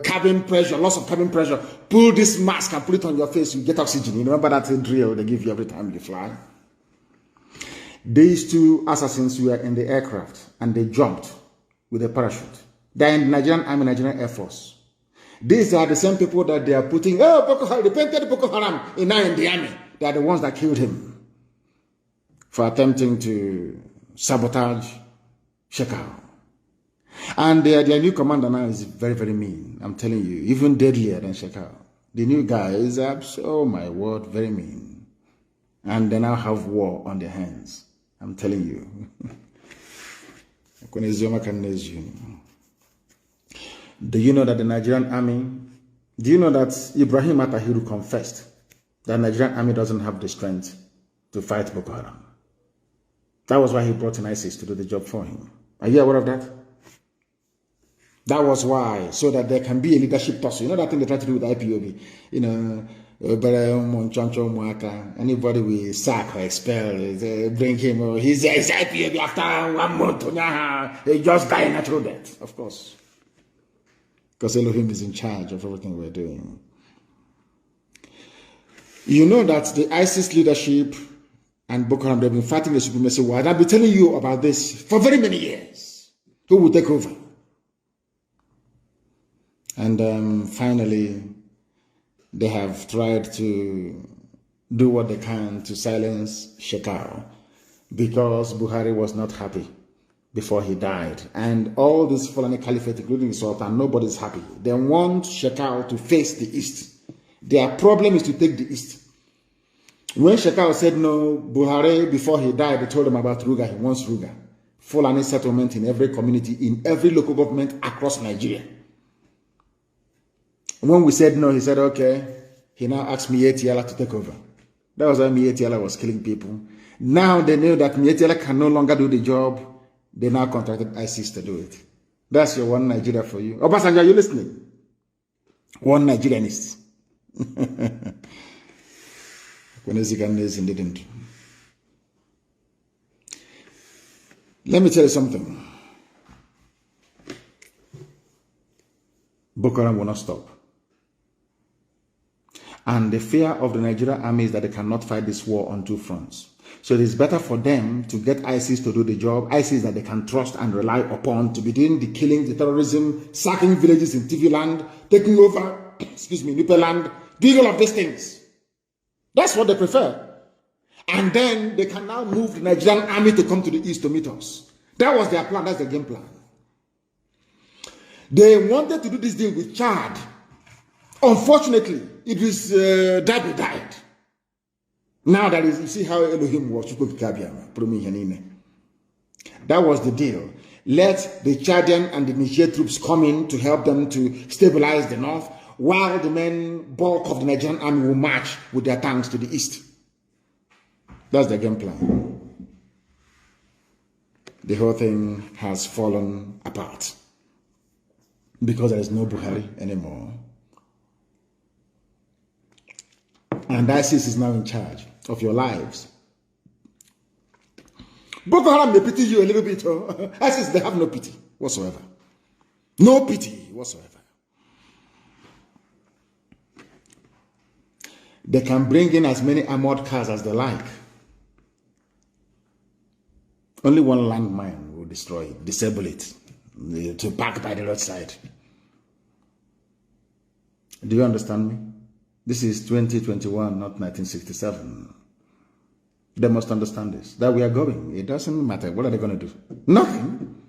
cabin pressure, loss of cabin pressure, pull this mask and put it on your face, you get oxygen. You remember that drill they give you every time you fly? These 2 assassins were in the aircraft and they jumped with a parachute. They're in the Nigerian Army, Nigerian Air Force. These are the same people that they are putting, Boko Haram, they painted Boko Haram in the army. They are the ones that killed him for attempting to sabotage Shekau. And their new commander now is very, very mean. I'm telling you, even deadlier than Shekau. The new guy is, oh my word, very mean. And they now have war on their hands. I'm telling you. Do you know that the Nigerian army, do you know that Ibrahim Atahiru confessed that the Nigerian army doesn't have the strength to fight Boko Haram? That was why he brought in ISIS to do the job for him. Are you aware of that? That was why, so that there can be a leadership tussle. You know that thing they try to do with IPOB? You know, anybody we sack or expel, bring him, or he's IPOB after 1 month, he just died a natural death, of course. Because Elohim is in charge of everything we're doing. You know that the ISIS leadership and Boko Haram, they've been fighting the supremacy war. And I've been telling you about this for very many years. Who will take over? And finally, they have tried to do what they can to silence Shekau, because Buhari was not happy before he died. And all this Fulani Caliphate, including the Sultan, nobody's happy. They want Shekau to face the East. Their problem is to take the East. When Shekau said no, Buhari, before he died, they told him about Ruga. He wants Ruga. Fulani settlement in every community, in every local government across Nigeria. When we said no, he said, okay. He now asked Mietiala to take over. That was why Mietiala was killing people. Now they know that Mietiala can no longer do the job. They now contracted ISIS to do it. That's your one Nigeria for you. Obasanjo, are you listening? One Nigerianist. Didn't. Let me tell you something. Boko Haram will not stop. And the fear of the Nigerian army is that they cannot fight this war on 2 fronts. So it is better for them to get ISIS to do the job. ISIS that they can trust and rely upon to be doing the killing, the terrorism, sacking villages in TV land, taking over, Nupe land, doing all of these things. That's what they prefer. And then they can now move the Nigerian army to come to the east to meet us. That was their plan. That's their game plan. They wanted to do this deal with Chad. Unfortunately, it was Dabi died. Now that is, you see how Elohim was. That was the deal. Let the Chadian and the Niger troops come in to help them to stabilize the north, while the main bulk of the Nigerian army will march with their tanks to the east. That's the game plan. The whole thing has fallen apart because there is no Buhari anymore. And ISIS is now in charge of your lives. Boko Haram may pity you a little bit. ISIS, they have no pity whatsoever. No pity whatsoever. They can bring in as many armored cars as they like. Only one landmine will destroy it, disable it, to park by the roadside. Do you understand me? This is 2021, not 1967. They must understand this, that we are going. It doesn't matter. What are they going to do? Nothing.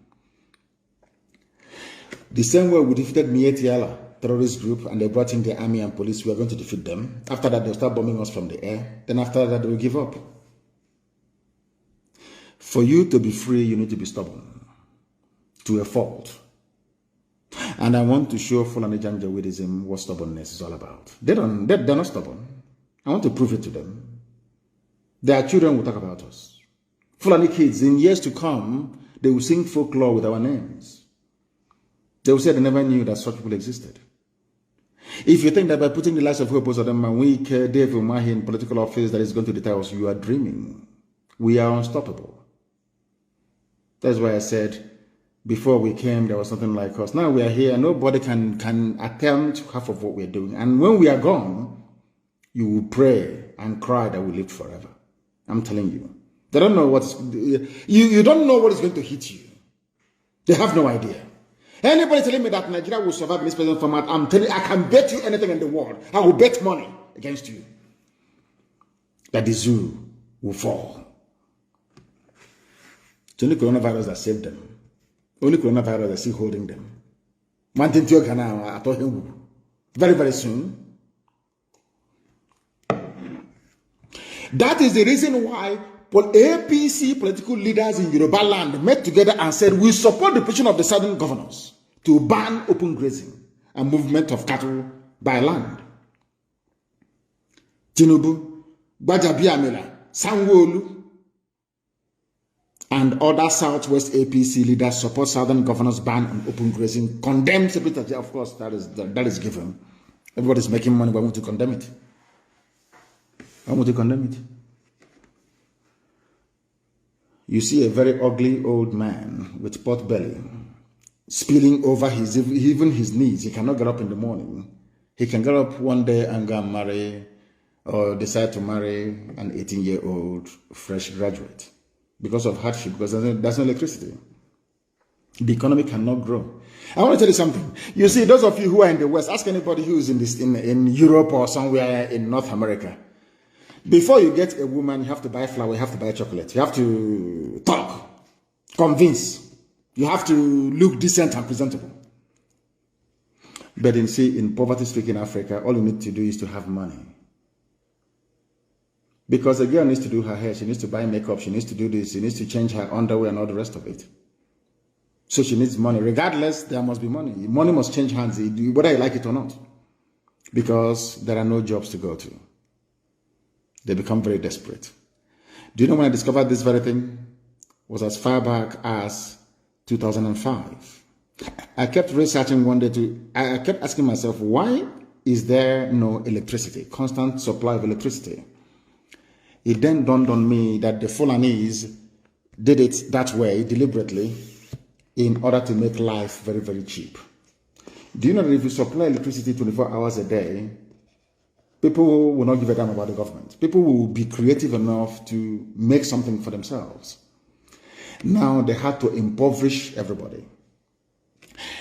The same way we defeated Mietiala terrorist group and they brought in the army and police. We are going to defeat them. After that, they'll start bombing us from the air. Then after that, they will give up. For you to be free, you need to be stubborn to a fault. And I want to show Fulani Janjaweedism what stubbornness is all about. They're not stubborn. I want to prove it to them. Their children will talk about us. Fulani kids, in years to come, they will sing folklore with our names. They will say they never knew that such people existed. If you think that by putting the lives of Hope Ozodema and weak Dave Umahi in political office that is going to deter us, you are dreaming. We are unstoppable. That's why I said, before we came, there was something like us. Now we are here. Nobody can attempt half of what we're doing. And when we are gone, you will pray and cry that we lived forever. I'm telling you. They don't know what's... You don't know what is going to hit you. They have no idea. Anybody telling me that Nigeria will survive in this present format, I'm telling you, I can bet you anything in the world. I will bet money against you that the zoo will fall. It's only coronavirus that saved them. Only coronavirus is still holding them. One thing to I told him very, very soon. That is the reason why APC political leaders in Yoruba land met together and said, we support the position of the southern governors to ban open grazing and movement of cattle by land. Tinubu, Gbajabiamila, Sanwo-Olu, and other Southwest APC leaders support southern governors' ban on open grazing, condemn separately. Of course, that is given. Everybody's making money, but I want to condemn it. I want to condemn it. You see a very ugly old man with pot belly, spilling over even his knees. He cannot get up in the morning. He can get up one day and go and marry or decide to marry an 18-year-old fresh graduate. Because of hardship, because there's no electricity. The economy cannot grow. I want to tell you something. You see, those of you who are in the West, ask anybody who is in Europe or somewhere in North America. Before you get a woman, you have to buy flour, you have to buy chocolate, you have to talk, convince, you have to look decent and presentable. But in poverty-stricken Africa, all you need to do is to have money. Because a girl needs to do her hair, she needs to buy makeup, she needs to do this, she needs to change her underwear and all the rest of it. So she needs money. Regardless, there must be money. Money must change hands, whether you like it or not. Because there are no jobs to go to. They become very desperate. Do you know when I discovered this very thing? It was as far back as 2005. I kept researching one day I kept asking myself, why is there no electricity, constant supply of electricity? It then dawned on me that the Fulanese did it that way deliberately in order to make life very, very cheap. Do you know that if you supply electricity 24 hours a day, people will not give a damn about the government. People will be creative enough to make something for themselves. Now they had to impoverish everybody.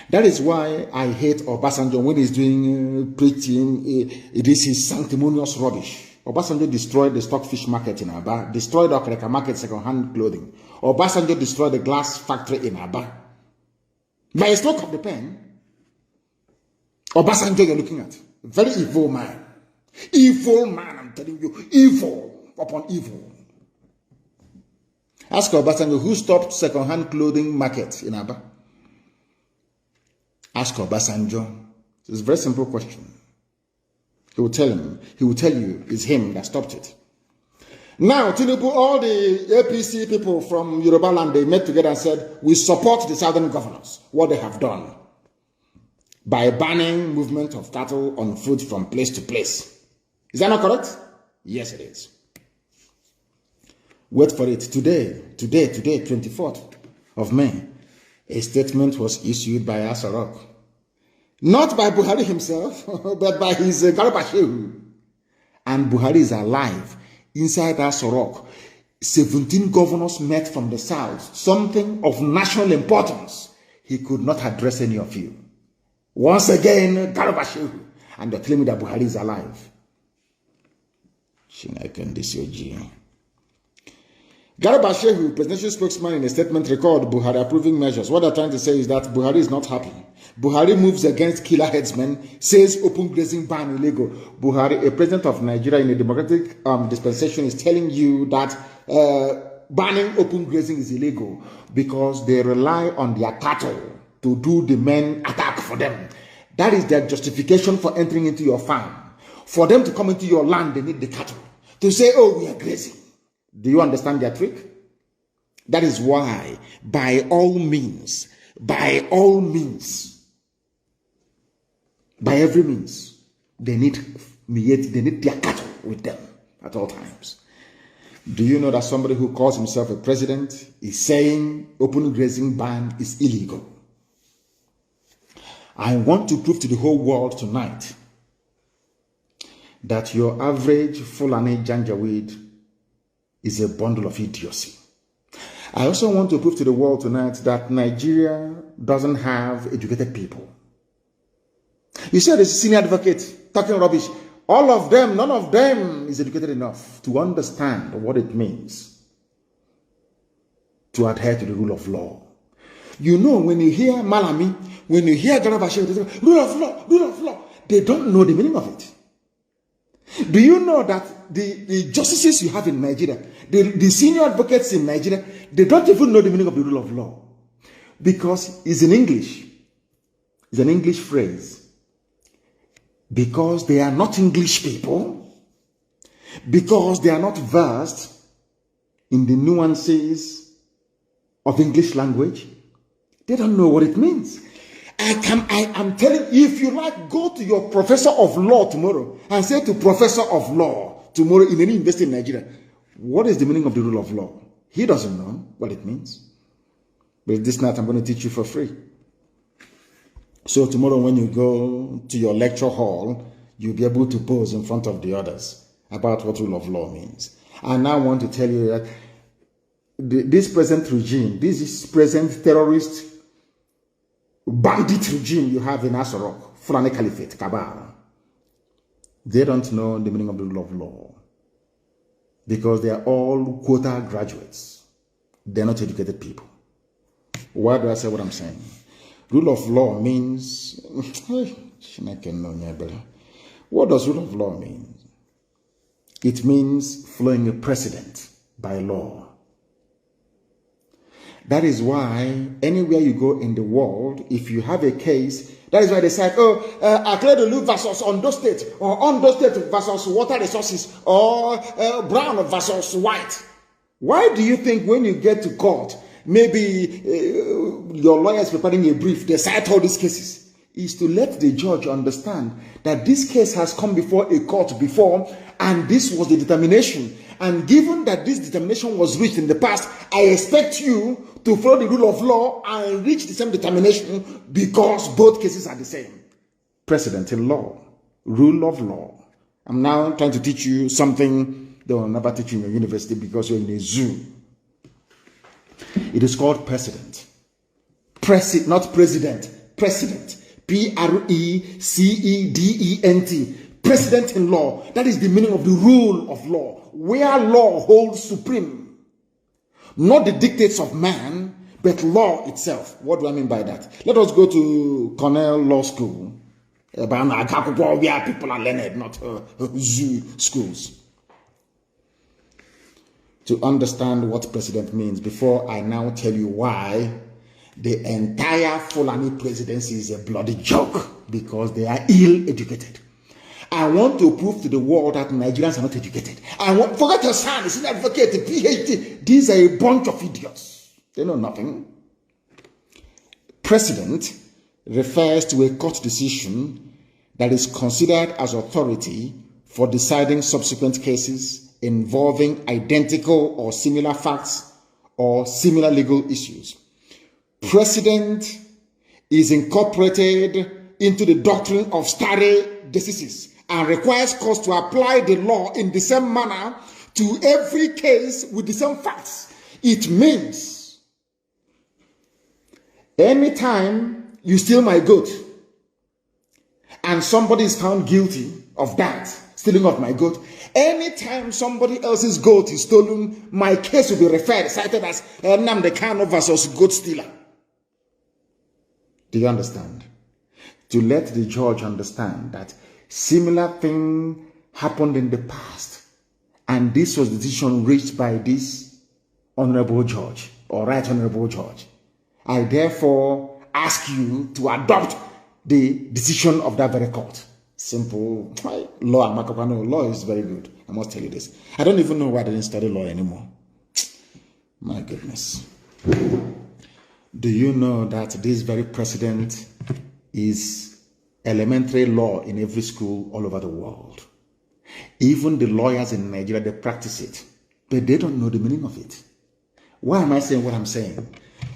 That is why I hate Obasanjo when he's doing preaching. This is sanctimonious rubbish. Obasanjo destroyed the stockfish market in Aba, destroyed the Okreka market second-hand clothing. Obasanjo destroyed the glass factory in Aba. By a stroke of the pen, Obasanjo you're looking at. Very evil man. Evil man, I'm telling you. Evil upon evil. Ask Obasanjo who stopped second-hand clothing market in Aba. Ask Obasanjo. It's a very simple question. He will tell you it's him that stopped it. Now, Tinubu, all the APC people from Yoruba land, they met together and said, we support the southern governors, what they have done by banning movement of cattle on foot from place to place. Is that not correct? Yes, it is. Wait for it. Today, 24th of May, a statement was issued by Asarok. Not by Buhari himself, but by his Garba. And Buhari is alive inside Asarok. 17 governors met from the south, something of national importance. He could not address any of you. Once again, Garba. And they're telling me that Buhari is alive. Garba Shehu, presidential spokesman, in a statement recalled Buhari approving measures. What they're trying to say is that Buhari is not happy. Buhari moves against killer headsmen, says open grazing ban illegal. Buhari, a president of Nigeria in a democratic dispensation, is telling you that banning open grazing is illegal because they rely on their cattle to do the main attack for them. That is their justification for entering into your farm. For them to come into your land, they need the cattle. To say, oh, we are grazing. Do you understand their trick? That is why, by all means, by every means, they need their cattle with them at all times. Do you know that somebody who calls himself a president is saying open grazing ban is illegal? I want to prove to the whole world tonight that your average Fulani Janjaweed is a bundle of idiocy. I also want to prove to the world tonight that Nigeria doesn't have educated people. You said there's a senior advocate talking rubbish. All of them, none of them is educated enough to understand what it means to adhere to the rule of law. You know, when you hear Malami, when you hear Garba Shehu, they say, rule of law, they don't know the meaning of it. Do you know that the justices you have in Nigeria, the senior advocates in Nigeria, they don't even know the meaning of the rule of law? Because it's in English. It's an English phrase. Because they are not English people, because they are not versed in the nuances of English language, they don't know what it means. I am telling you, if you like, go to your professor of law tomorrow and say to professor of law tomorrow in any university in Nigeria, what is the meaning of the rule of law? He doesn't know what it means. But this night I'm going to teach you for free. So tomorrow when you go to your lecture hall, you'll be able to pose in front of the others about what rule of law means. And I want to tell you that this present regime, this present terrorist bandit regime you have in Asarok, Fulani Caliphate, Kabal, they don't know the meaning of the rule of law because they are all quota graduates. They're not educated people. Why do I say what I'm saying? Rule of law means, what does rule of law mean? It means following a precedent by law. That is why anywhere you go in the world, if you have a case, that is why they said, Akledolu versus Ondo State, or Ondo State versus water resources, or Brown versus white. Why do you think when you get to court, maybe your lawyer is preparing a brief, they cite all these cases? Is to let the judge understand that this case has come before a court before, and this was the determination. And given that this determination was reached in the past, I expect you to follow the rule of law and reach the same determination because both cases are the same. Precedent in law, rule of law. I'm now trying to teach you something they will never teach you in your university because you're in a zoo. It is called precedent. Not president, precedent. P-R-E-C-E-D-E-N-T. Precedent in law. That is the meaning of the rule of law, where law holds supreme. Not the dictates of man, but law itself. What do I mean by that? Let us go to Cornell Law School. Where people are learned, not zoo schools. To understand what precedent means, before I now tell you why the entire Fulani presidency is a bloody joke, because they are ill-educated. I want to prove to the world that Nigerians are not educated. Forget your son, he's an advocate, a PhD. These are a bunch of idiots. They know nothing. Precedent refers to a court decision that is considered as authority for deciding subsequent cases involving identical or similar facts or similar legal issues. Precedent is incorporated into the doctrine of stare decisis and requires courts to apply the law in the same manner to every case with the same facts. It means anytime you steal my goat and somebody is found guilty of that, stealing of my goat. Anytime somebody else's goat is stolen, my case will be referred, cited as Nnamdi Kanu versus goat stealer. Do you understand? To let the judge understand that similar thing happened in the past, and this was the decision reached by this honorable judge, or right honorable judge. I therefore ask you to adopt the decision of that very court. Simple. Law is very good. I must tell you this. I don't even know why I didn't study law anymore. My goodness. Do you know that this very precedent is elementary law in every school all over the world? Even the lawyers in Nigeria, they practice it, but they don't know the meaning of it. Why am I saying what I'm saying?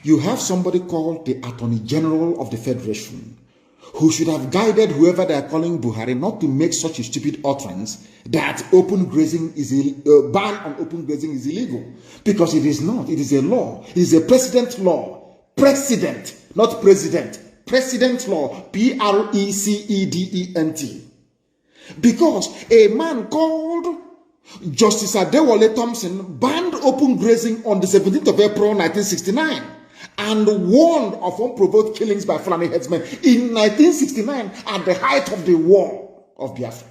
You have somebody called the Attorney General of the Federation, who should have guided whoever they are calling Buhari not to make such a stupid utterance that open grazing is ban on open grazing is illegal, because it is not. It is a law. It is a precedent law. Precedent, not president. Precedent law. Precedent. Because a man called Justice Adewale Thompson banned open grazing on the 17th of April 1969 and warned of unprovoked killings by Fulani headsmen in 1969 at the height of the war of Biafra,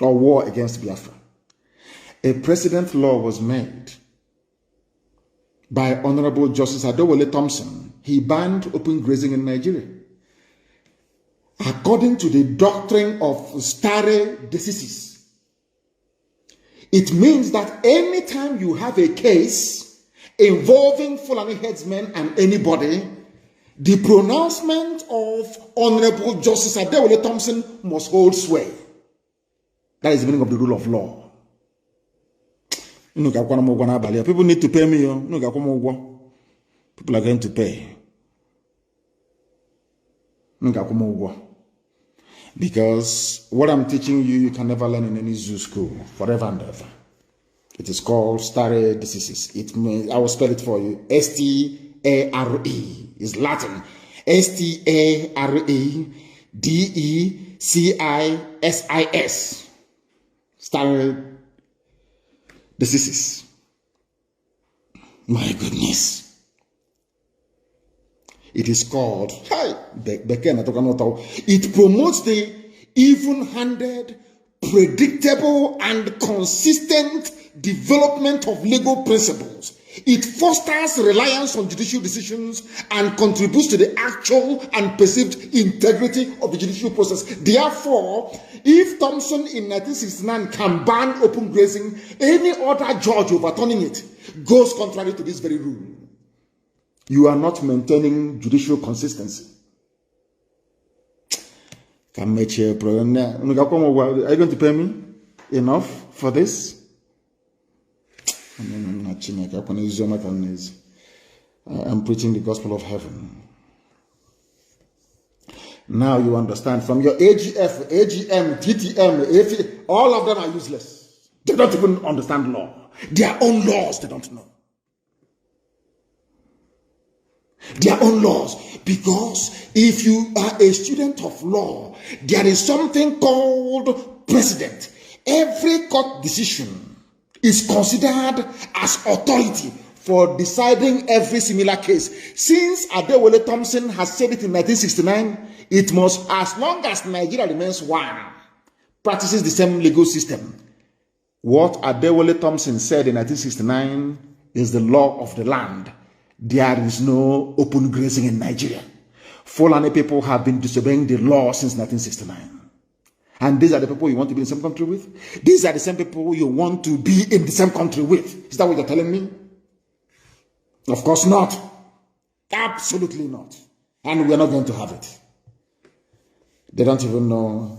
or war against Biafra. A precedent law was made by Honorable Justice Adewale Thompson. He banned open grazing in Nigeria. According to the doctrine of stare decisis, it means that anytime you have a case involving Fulani headsmen and anybody, the pronouncement of Honorable Justice Adewale Thompson must hold sway. That is the meaning of the rule of law. People need to pay me. People are going to pay. Because what I'm teaching you, you can never learn in any zoo school, forever and ever. It is called stare decisis. It means, I will spell it for you. S-T-A-R-E is Latin. S-T-A-R-E-D-E-C-I-S-I-S. Stare decisis. My goodness. It is called, it promotes the even-handed, predictable, and consistent development of legal principles. It fosters reliance on judicial decisions and contributes to the actual and perceived integrity of the judicial process. Therefore, if Thompson in 1969 can ban open grazing, any other judge overturning it goes contrary to this very rule. You are not maintaining judicial consistency. Are you going to pay me enough for this? I'm preaching the gospel of heaven. Now you understand. From your AGF, AGM, TTM, AFI, all of them are useless. They don't even understand law. Their own laws they don't know. Their own laws. Because if you are a student of law, there is something called precedent. Every court decision is considered as authority for deciding every similar case. Since Adewale Thompson has said it in 1969, it must, as long as Nigeria remains one, practices the same legal system. What Adewale Thompson said in 1969 is the law of the land. There is no open grazing in Nigeria. Fulani people have been disobeying the law since 1969. And these are the people you want to be in the same country with? These are the same people you want to be in the same country with. Is that what you're telling me? Of course not. Absolutely not. And we're not going to have it. They don't even know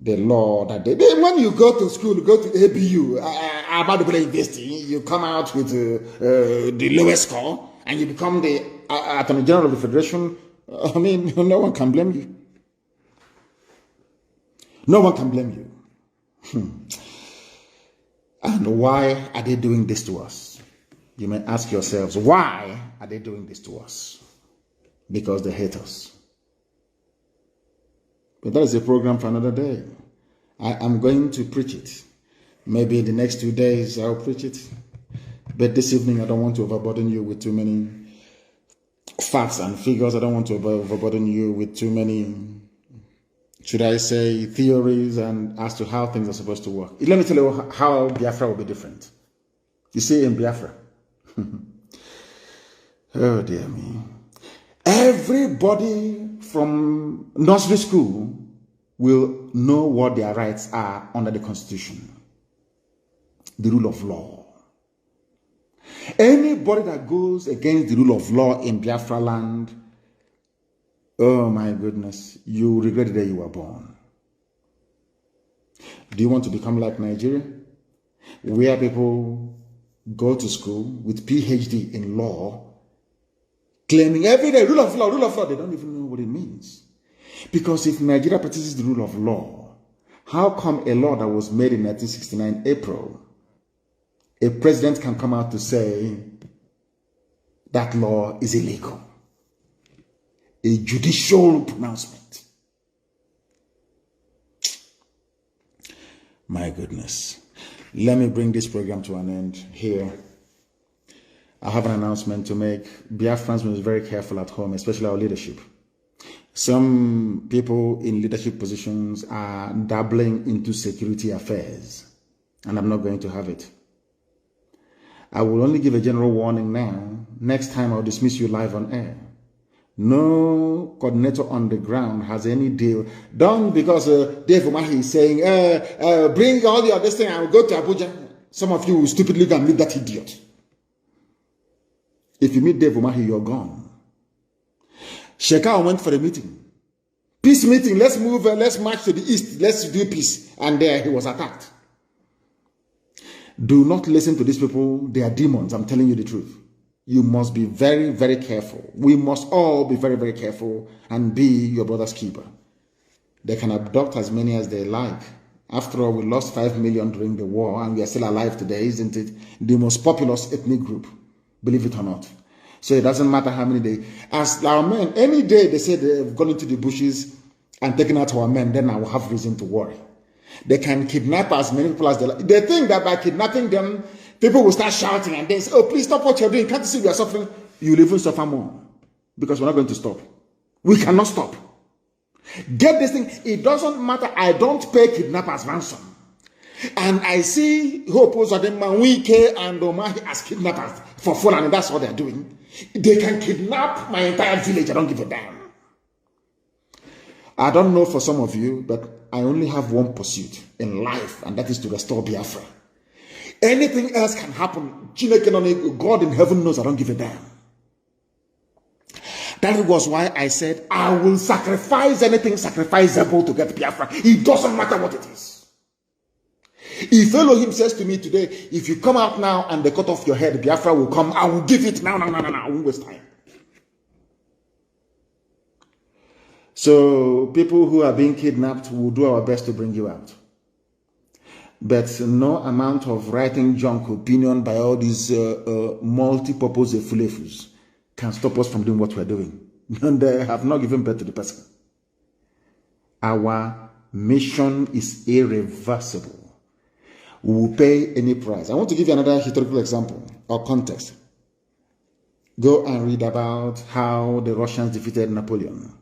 the law that when you go to school, go to ABU, about the university, you come out with the lowest score and you become the Attorney General of the Federation. I mean, no one can blame you. No one can blame you. And why are they doing this to us? You may ask yourselves, why are they doing this to us? Because they hate us. But that is a program for another day. I'm going to preach it. Maybe the next 2 days I'll preach it. But this evening I don't want to overburden you with too many facts and figures. I don't want to overburden you with too many, should I say, theories and as to how things are supposed to work. Let me tell you how Biafra will be different. You see, in Biafra, oh dear me, everybody from nursery school will know what their rights are under the Constitution, the rule of law. Anybody that goes against the rule of law in Biafra land, oh my goodness, you regret the day you were born. Do you want to become like Nigeria, where people go to school with PhD in law, claiming every day, rule of law, they don't even know what it means. Because if Nigeria practices the rule of law, how come a law that was made in 1969 April, a president can come out to say that law is illegal? A judicial pronouncement. My goodness. Let me bring this program to an end here. I have an announcement to make. Biafrans must be very careful at home, especially our leadership. Some people in leadership positions are dabbling into security affairs, and I'm not going to have it. I will only give a general warning now. Next time I'll dismiss you live on air. No coordinator on the ground has any deal. Don't because Dave Umahi is saying, bring all your this thing and we'll go to Abuja. Some of you will stupidly go and meet that idiot. If you meet Dave Umahi, you're gone. Sheka went for a meeting. Peace meeting. Let's move, let's march to the east. Let's do peace. And there he was attacked. Do not listen to these people. They are demons. I'm telling you the truth. You must be very, very careful. We must all be very, very careful and be your brother's keeper. They can abduct as many as they like. After all, we lost 5 million during the war and we are still alive today, isn't it? The most populous ethnic group, believe it or not. So it doesn't matter how many days. As our men, any day they say they've gone into the bushes and taken out our men, then I will have reason to worry. They can kidnap as many people as they like. They think that by kidnapping them, people will start shouting and they say, oh, please stop what you're doing. Can't you see we are suffering? You will even suffer more because we're not going to stop. We cannot stop. Get this thing. It doesn't matter. I don't pay kidnappers ransom. And I see Hope Uzodinma, Wike, and Omahi as kidnappers for fun, and that's what they're doing. They can kidnap my entire village. I don't give a damn. I don't know for some of you, but I only have one pursuit in life, and that is to restore Biafra. Anything else can happen. God in heaven knows I don't give a damn. That was why I said I will sacrifice anything sacrificable to get Biafra. It doesn't matter what it is. If Elohim says to me today, if you come out now and they cut off your head, Biafra will come, I will give it now. I won't waste time. So people who are being kidnapped will do our best to bring you out. But no amount of writing junk opinion by all these multi-purpose efulefus can stop us from doing what we're doing. And they have not given birth to the person. Our mission is irreversible. We will pay any price. I want to give you another historical example or context. Go and read about how the Russians defeated Napoleon.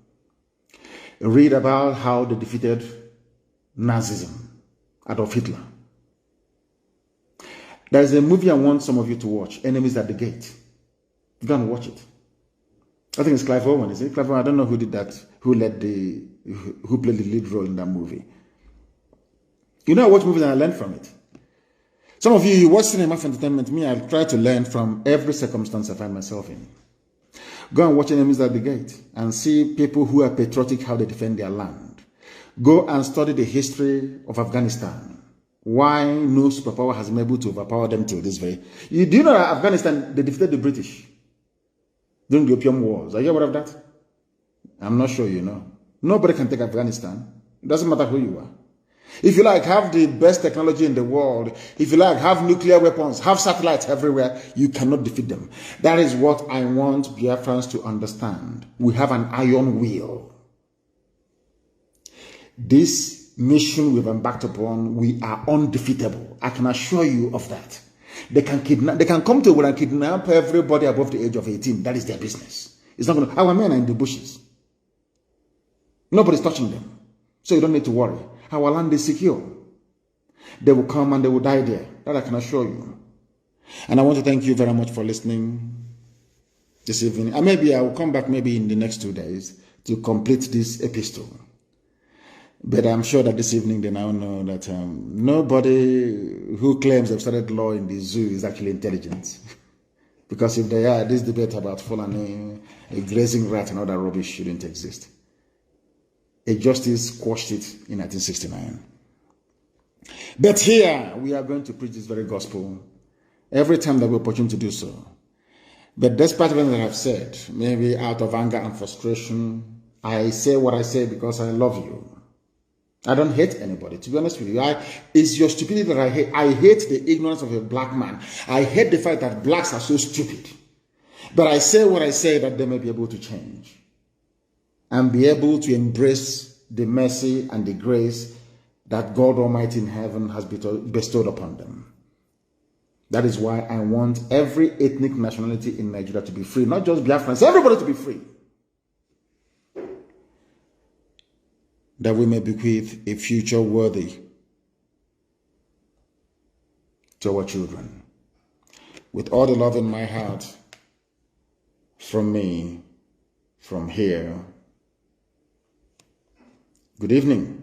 Read about how they defeated Nazism, Adolf Hitler. There is a movie I want some of you to watch, Enemies at the Gate. Go and watch it. I think it's Clive Owen, is it? Clive Owen, I don't know who did that, who played the lead role in that movie. You know, I watch movies and I learn from it. Some of you watch cinema for entertainment. Me, I try to learn from every circumstance I find myself in. Go and watch Enemies at the Gate and see people who are patriotic, how they defend their land. Go and study the history of Afghanistan. Why no superpower has been able to overpower them till this very. Do you know that Afghanistan, they defeated the British during the Opium Wars? Are you aware of that? I'm not sure you know. Nobody can take Afghanistan. It doesn't matter who you are. If you like, have the best technology in the world. If you like, have nuclear weapons, have satellites everywhere, you cannot defeat them. That is what I want Biafrans to understand. We have an iron will. This mission we've embarked upon, we are undefeatable. I can assure you of that. They can come to where and kidnap everybody above the age of 18. That is their business. It's not going to. Our men are in the bushes. Nobody's touching them. So you don't need to worry. Our land is secure. They will come and they will die there. That I can assure you. And I want to thank you very much for listening this evening. And maybe I will come back maybe in the next 2 days to complete this epistle. But I'm sure that this evening they now know that nobody who claims they've studied law in the zoo is actually intelligent. Because if they are, this debate about Fulani, a grazing rat and other rubbish shouldn't exist. A justice quashed it in 1969. But here, we are going to preach this very gospel every time that we opportunity to do so. But despite everything that I've said, maybe out of anger and frustration, I say what I say because I love you. I don't hate anybody, to be honest with you. It's your stupidity that I hate. I hate the ignorance of a black man. I hate the fact that blacks are so stupid. But I say what I say that they may be able to change and be able to embrace the mercy and the grace that God Almighty in heaven has bestowed upon them. That is why I want every ethnic nationality in Nigeria to be free, not just Biafrans, everybody to be free. That we may bequeath a future worthy to our children. With all the love in my heart, from me, from here, good evening.